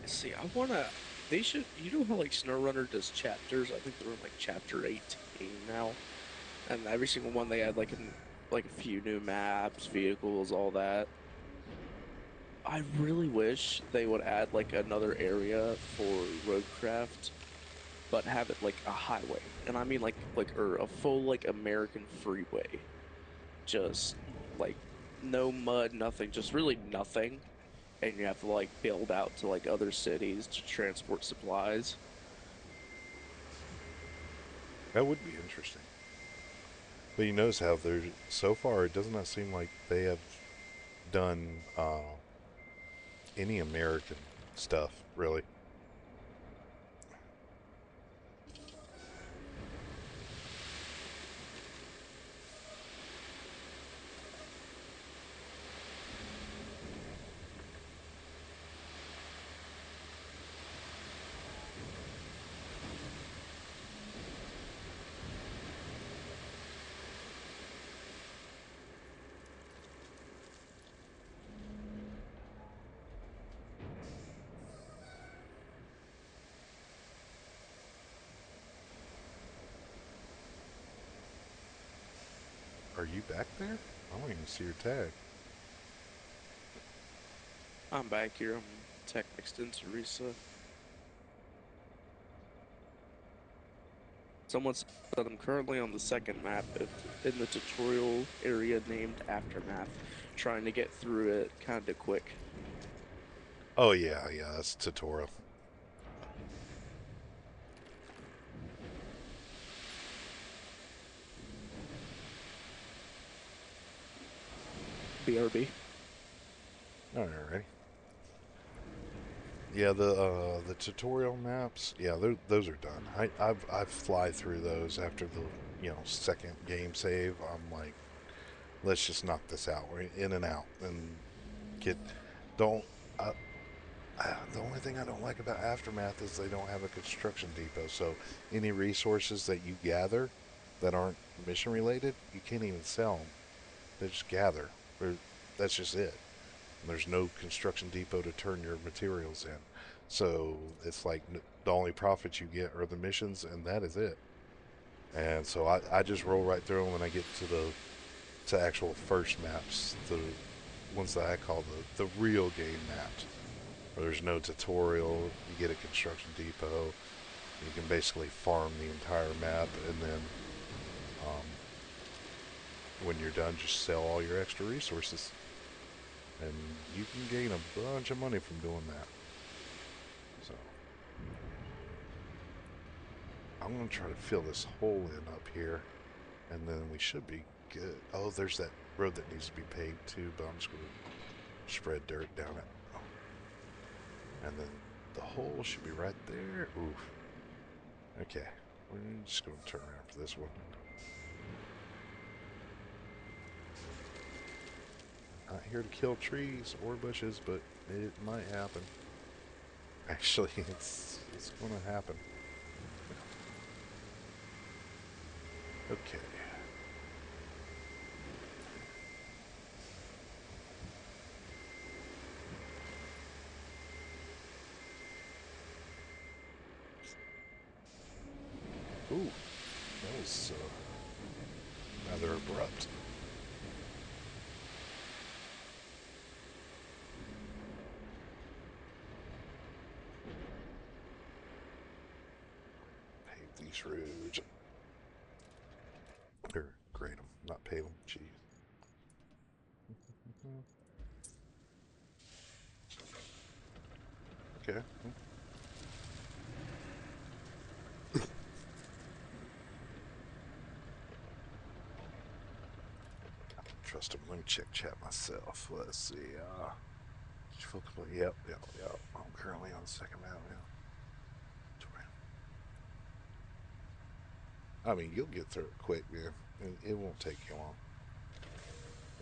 See, I wanna. They should. You know how like SnowRunner does chapters? I think they're in like chapter 18 now, and every single one they add like a few new maps, vehicles, all that. I really wish they would add like another area for Roadcraft, but have it like a highway, and I mean like or a full like American freeway, just like no mud, nothing, just really nothing, and you have to like build out to like other cities to transport supplies. That would be interesting. But you notice how there's so far it does not seem like they have done any American stuff really. Are you back there? I don't even see your tag. I'm back here. I'm texting Teresa. Someone said I'm currently on the second map in the tutorial area named Aftermath, trying to get through it kind of quick. Oh yeah, yeah, that's tutorial. BRB. All right, ready? Yeah, the tutorial maps. Yeah, those are done. I fly through those after the second game save. I'm like, let's just knock this out. We're in and out and get don't. The only thing I don't like about Aftermath is they don't have a construction depot. So any resources that you gather that aren't mission related, you can't even sell them. They just gather. That's just it. And there's no construction depot to turn your materials in. So it's like the only profits you get are the missions, and that is it. And so I just roll right through them when I get to actual first maps, the ones that I call the real game maps, where there's no tutorial. You get a construction depot. You can basically farm the entire map, and then um, when you're done, just sell all your extra resources, and you can gain a bunch of money from doing that. So I'm gonna try to fill this hole in up here, and then we should be good. Oh, there's that road that needs to be paved too, but I'm just gonna spread dirt down it, and then the hole should be right there. Oof. Okay, we're just gonna turn around for this one. Not here to kill trees or bushes, but it might happen. Actually, it's gonna happen. Okay. Ooh, that was rather abrupt. these roads. Or grade them, not pave them. Jeez. Okay. Trust him. Let me check chat myself. Let's see. Yep, yep, yep. I'm currently on the second map now. I mean, you'll get through it quick, man. It won't take you long.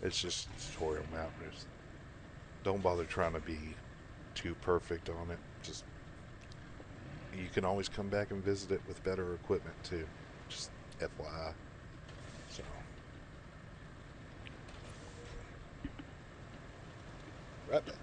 It's just a tutorial map. Just don't bother trying to be too perfect on it. Just you can always come back and visit it with better equipment too. Just FYI. So right back.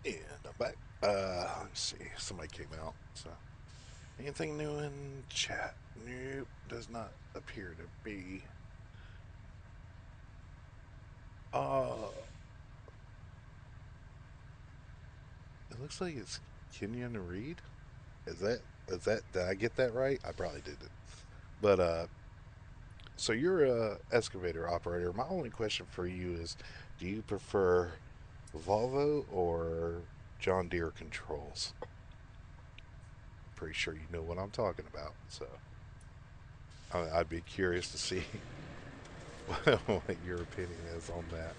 And I'm back. Let's see. Somebody came out. So, anything new in chat? Nope, does not appear to be. Uh, it looks like it's Kenyon Reed. Is that did I get that right? I probably didn't. But so you're a excavator operator. My only question for you is, do you prefer Volvo or John Deere controls? Pretty sure you know what I'm talking about. So I'd be curious to see what your opinion is on that.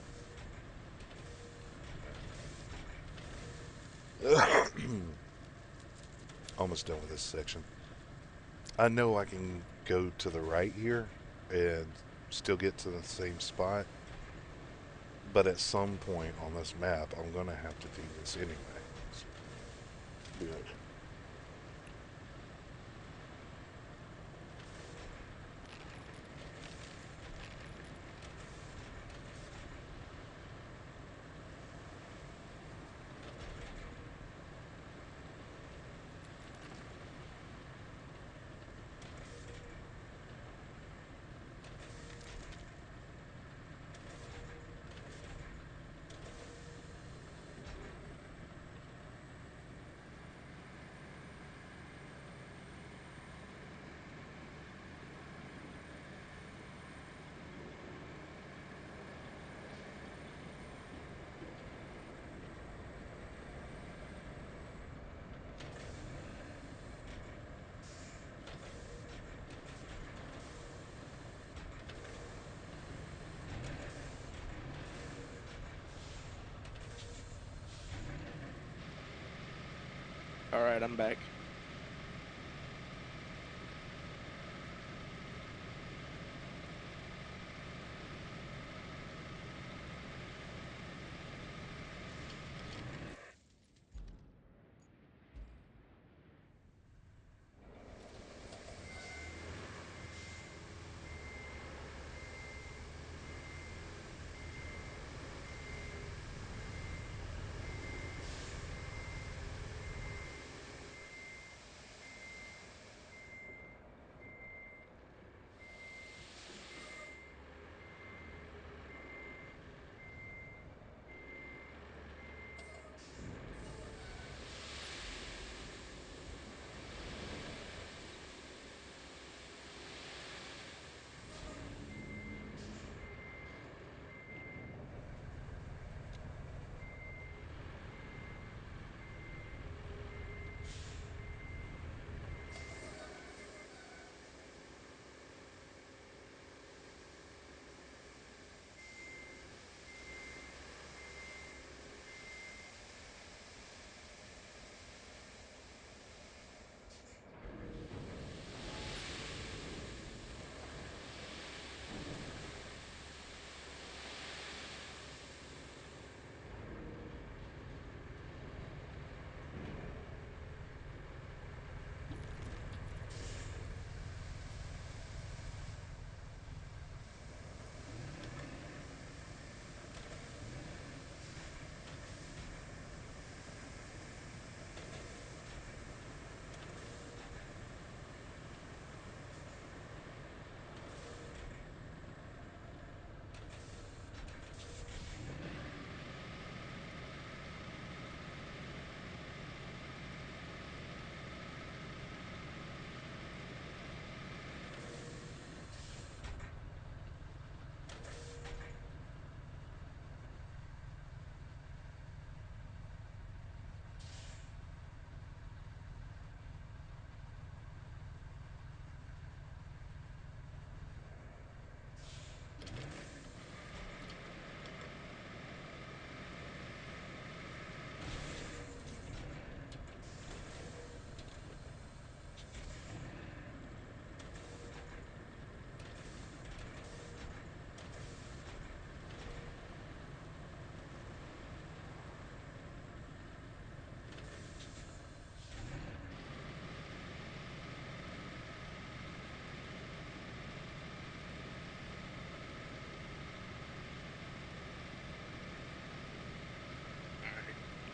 Almost done with this section. I know I can go to the right here and still get to the same spot, but at some point on this map, I'm going to have to do this anyway. Good. All right, I'm back.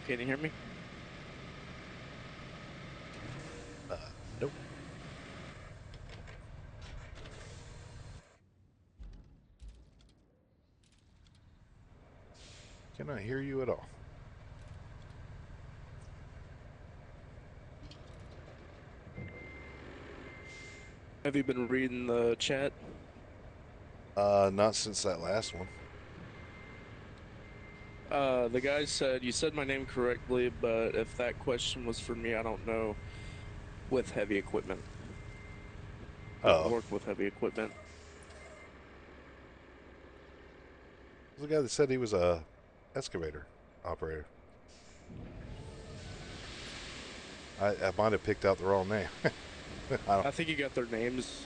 Can you hear me? Uh, nope. Cannot hear you at all. Have you been reading the chat? Not since that last one. The guy said, you said my name correctly, but if that question was for me, I don't know with heavy equipment. Don't Oh, work with heavy equipment. the guy that said he was a excavator operator. I might have picked out the wrong name. I don't. I think you got their names.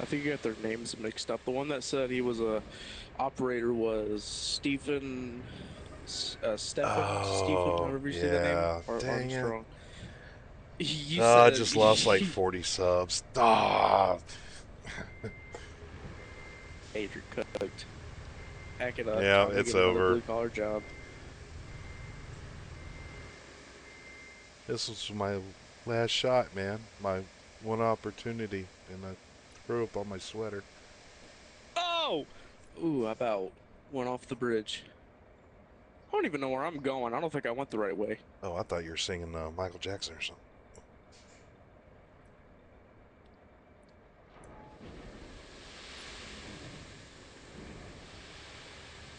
I think you got their names mixed up. The one that said he was a operator was Stephen, Oh, however you say that name, yeah. or Dang it. Armstrong. You I said, just lost like 40 subs. Ah. Adrian cooked. Pack it up. Yeah, Time to it's get another over. blue collar job. This was my last shot, man. My one opportunity, and I threw up on my sweater. Oh! Ooh, I about went off the bridge. I don't even know where I'm going. I don't think I went the right way. Oh, I thought you were singing Michael Jackson or something.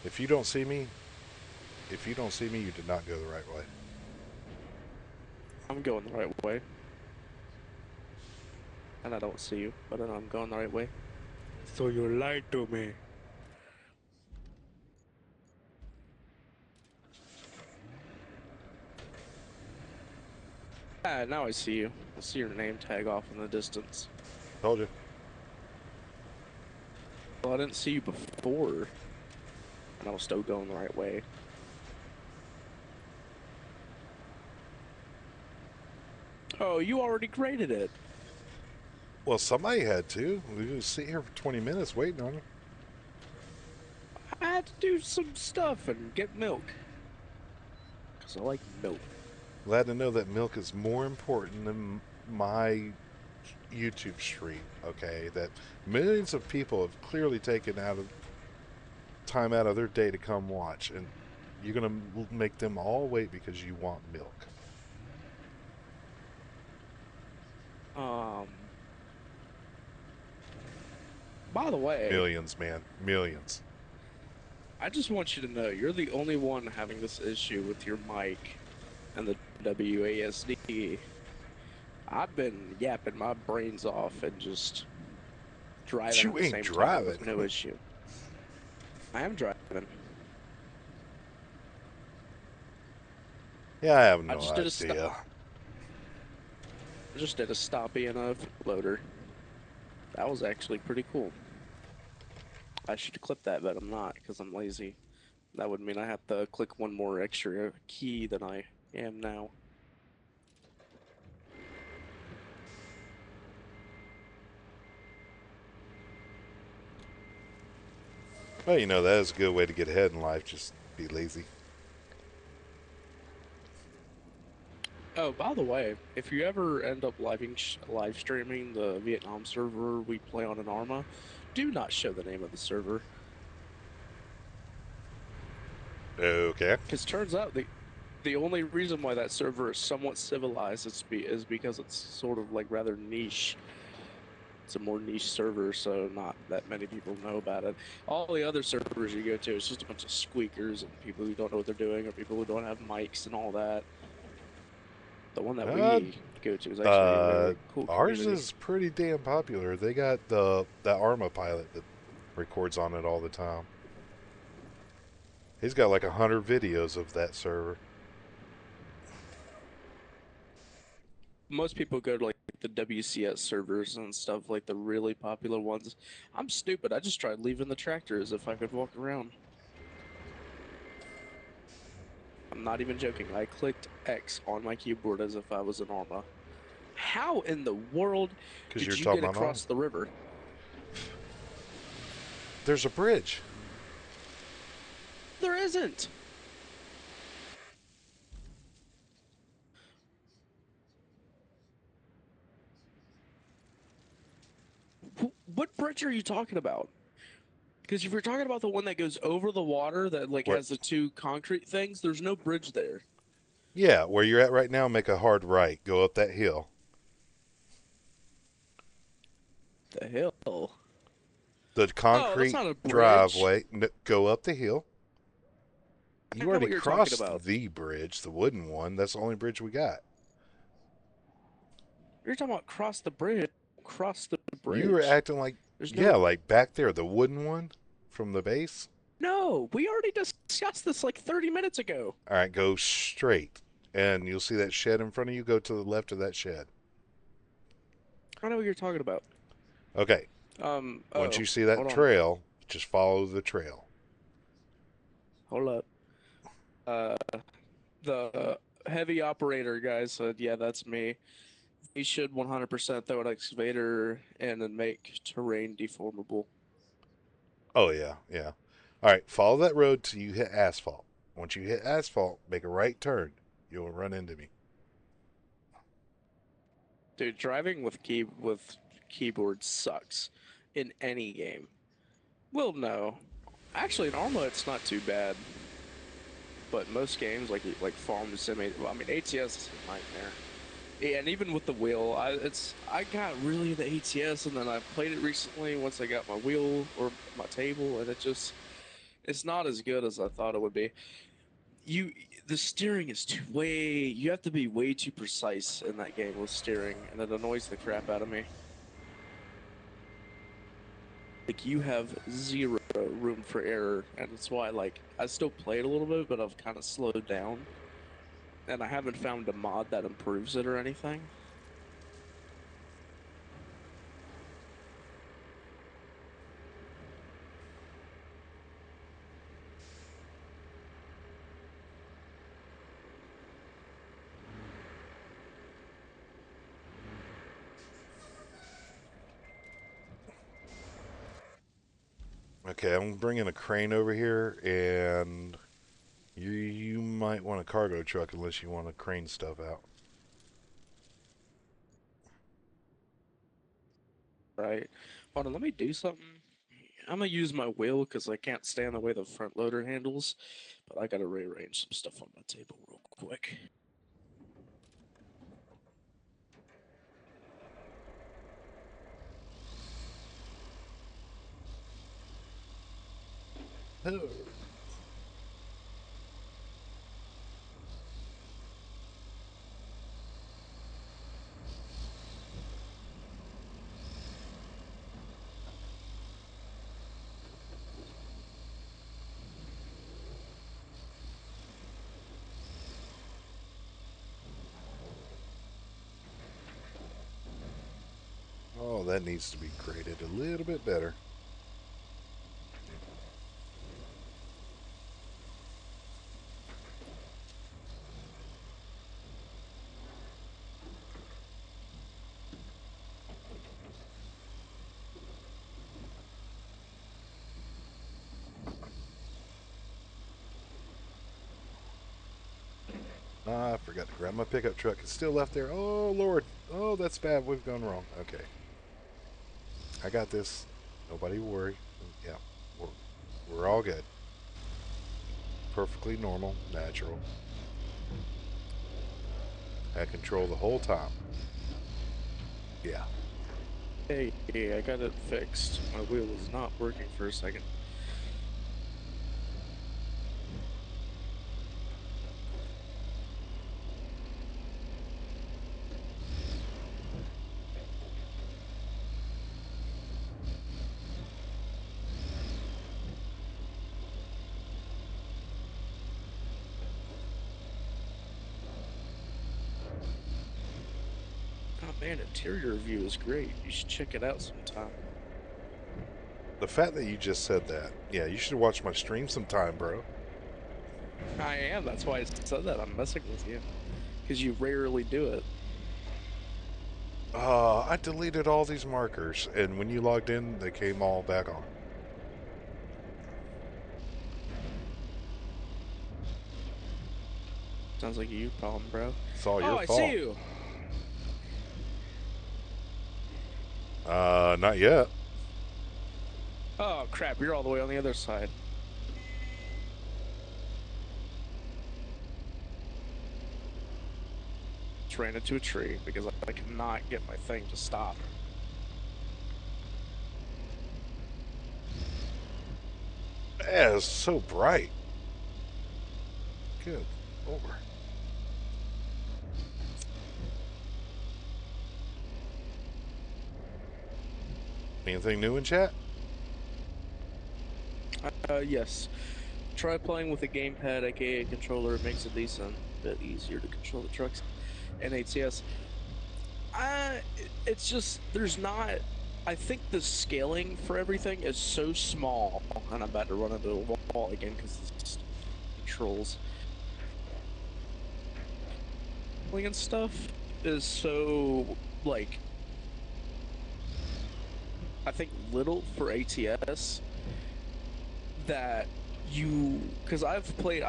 If you don't see me, if you don't see me, you did not go the right way. I'm going the right way. And I don't see you, but I know I'm going the right way. So you lied to me. Ah, now I see you. I see your name tag off in the distance. Told you. Well, I didn't see you before, and I was still going the right way. Oh, you already graded it. Well, somebody had to. We just sit here for 20 minutes waiting on you. I had to do some stuff and get milk. Because I like milk. Glad to know that milk is more important than my YouTube stream. Okay, that millions of people have clearly taken out of time out of their day to come watch, and you're gonna make them all wait because you want milk. Um, by the way, Millions, man, millions. I just want you to know you're the only one having this issue with your mic and the WASD. I've been yapping my brains off and just But driving at you the ain't same time driving. with no issue. I am driving. Yeah, I have I no just did a stop. idea. I just did a stoppie and a loader. That was actually pretty cool. I should clip that, but I'm not because I'm lazy. That would mean I have to click one more extra key than I am now. Well, you know that is a good way to get ahead in life. Just be lazy. Oh, by the way, if you ever end up live streaming the Vietnam server we play on an Arma, do not show the name of the server. Okay. Because turns out the only reason why that server is somewhat civilized is because it's sort of like rather niche. It's a more niche server, so not that many people know about it. All the other servers you go to, it's just a bunch of squeakers and people who don't know what they're doing or people who don't have mics and all that. The one that Uh, we go to is actually a uh, very cool ours community. is pretty damn popular. They got the that Arma pilot that records on it all the time. He's got like 100 videos of that server. Most people go to like the WCS servers and stuff, like the really popular ones. I'm stupid. I just tried leaving the tractor as if I could walk around. I'm not even joking. I clicked X on my keyboard as if I was an Arma. How in the world Because did you're you talking get about Arma. across the river? There's a bridge. There isn't. what bridge are you talking about? Because if you're talking about the one that goes over the water that like Where, has the two concrete things, there's no bridge there. yeah, where you're at right now, make a hard right. Go up that hill. The hell? The Oh, that's concrete not a bridge. driveway. Go up the hill. I You know already what you're talking crossed about. the bridge, the wooden one. That's the only bridge we got. You're talking about cross the bridge. Cross the You were bridge. acting like, There's yeah, no. like back there, the wooden one from the base. No, we already discussed this like 30 minutes ago. All right, go straight, and you'll see that shed in front of you. Go to the left of that shed. I know what you're talking about. Okay, once Oh, you see that hold on. trail, just follow the trail. Hold up. Uh, the heavy operator guy said, yeah, that's me. We should 100% throw an excavator in and make terrain deformable. Oh yeah, yeah. All right, follow that road till you hit asphalt. Once you hit asphalt, make a right turn. You'll run into me. Dude, driving with keyboard sucks in any game. Well, no. Actually, in Arma, it's not too bad. But most games, like Farm Sim, well, I mean, ATS is a nightmare. And even with the wheel, I got really into ATS, and then I played it recently once I got my wheel or my table, and it's not as good as I thought it would be. You the steering is too way you have to be way too precise in that game with steering, and it annoys the crap out of me. Like you have zero room for error, and that's why like I still play it a little bit, but I've kind of slowed down, and I haven't found a mod that improves it or anything. Okay, I'm bringing a crane over here, and you might want a cargo truck unless you want to crane stuff out. Right? Hold on, let me do something. I'm gonna use my wheel because I can't stand the way the front loader handles, but I gotta rearrange some stuff on my table real quick. Oh, that needs to be graded a little bit better. Ah, I forgot to grab my pickup truck. It's still left there. Oh, Lord. Oh, that's bad. We've gone wrong. Okay. I got this. Nobody worry. Yeah, we're, we're all good. Perfectly normal, natural. Had control the whole time. Yeah. Hey, I got it fixed. My wheel was not working for a second. Oh man, interior view is great. You should check it out sometime. The fact that you just said that, yeah, you should watch my stream sometime, bro. I am. That's why I said that. I'm messing with you because you rarely do it. I deleted all these markers, and when you logged in, they came all back on. Sounds like a you problem, bro. It's all Oh, your I see fault. you. Not yet. Oh crap, you're all the way on the other side. Just ran into a tree because I cannot get my thing to stop. Yeah, it's so bright. Good Lord. Anything new in chat? Yes. Try playing with a gamepad, aka a controller. It makes it decent bit easier to control the trucks and ATS. It's just there's not. I think the scaling for everything is so small, and I'm about to run into a wall again because the controls and stuff is so like I think little for ATS that because I've played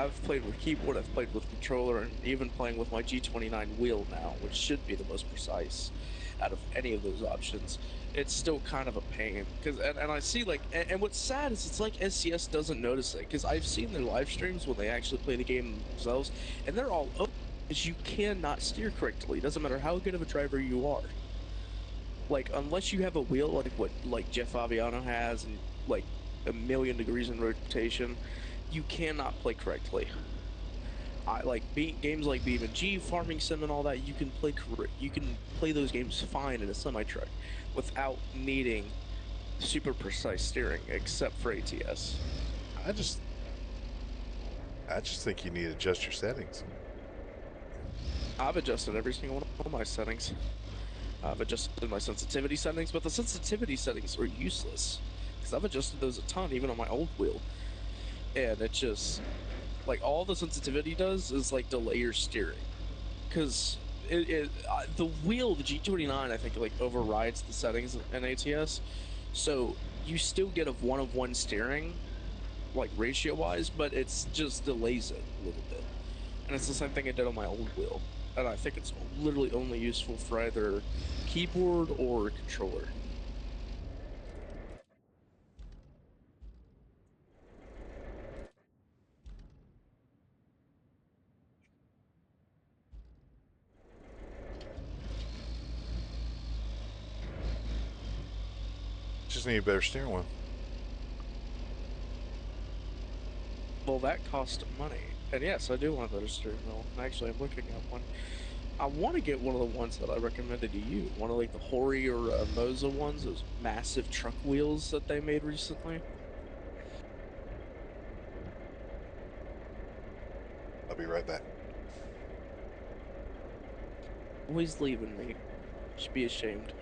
with keyboard, I've played with controller, and even playing with my G29 wheel now, which should be the most precise out of any of those options. It's still kind of a pain because and I see like and what's sad is it's like SCS doesn't notice it because I've seen their live streams when they actually play the game themselves and they're all over because you cannot steer correctly. It doesn't matter how good of a driver you are. Like unless you have a wheel like what like Jeff Aviano has and like a million degrees in rotation, you cannot play correctly. I like games like BeamNG, Farming Sim, and all that. You can play those games fine in a semi truck without needing super precise steering, except for ATS. I just, I just think you need to adjust your settings. I've adjusted every single one of my settings. I've adjusted my sensitivity settings, but the sensitivity settings are useless because I've adjusted those a ton, even on my old wheel, and it just like all the sensitivity does is like delay your steering because the wheel, the G29, I think like overrides the settings in ATS, so you still get a one steering like ratio wise, but it's just delays it a little bit, and it's the same thing I did on my old wheel, and I think it's literally only useful for either keyboard or controller. Just need a better steering wheel. Well, that cost money, and yes, I do want a better steering wheel. Actually, I'm looking at one. I want to get one of the ones that I recommended to you. One of like the Hori or Moza ones, those massive truck wheels that they made recently. I'll be right back. Always leaving me. Should be ashamed.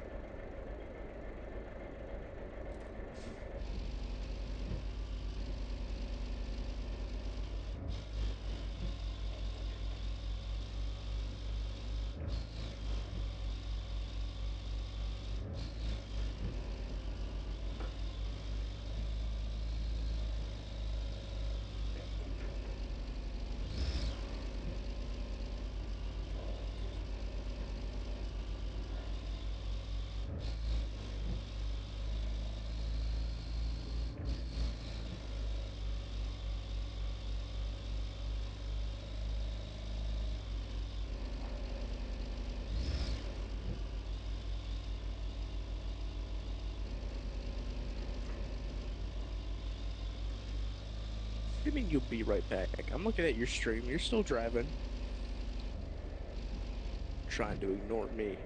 What do you mean you'll be right back? I'm looking at your stream. You're still driving. Trying to ignore me.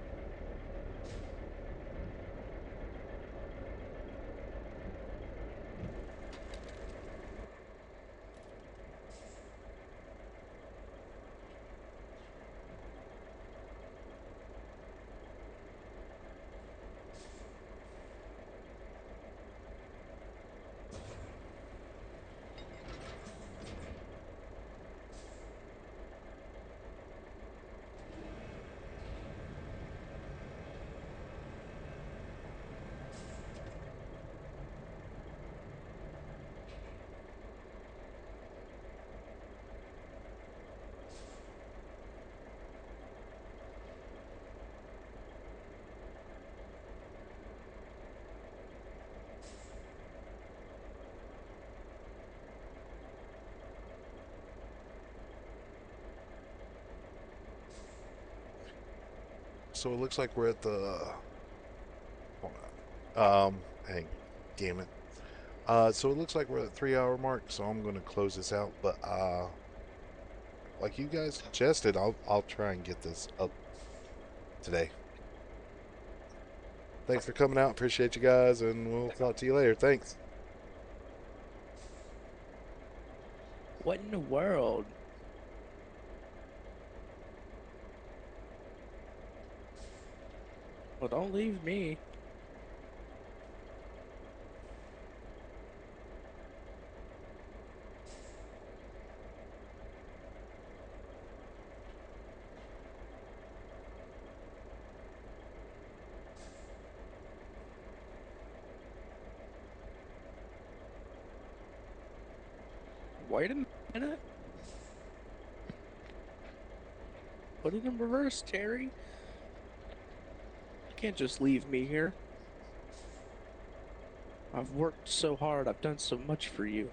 So it looks like we're at the. Hold hang, damn it. So it looks like we're at the 3 hour mark. So I'm gonna close this out. But like you guys suggested, I'll try and get this up today. Thanks for coming out. Appreciate you guys, and we'll talk to you later. Thanks. What in the world? Well, don't leave me. Wait a minute. Put it in reverse, Terry. You can't just leave me here. I've worked so hard. I've done so much for you.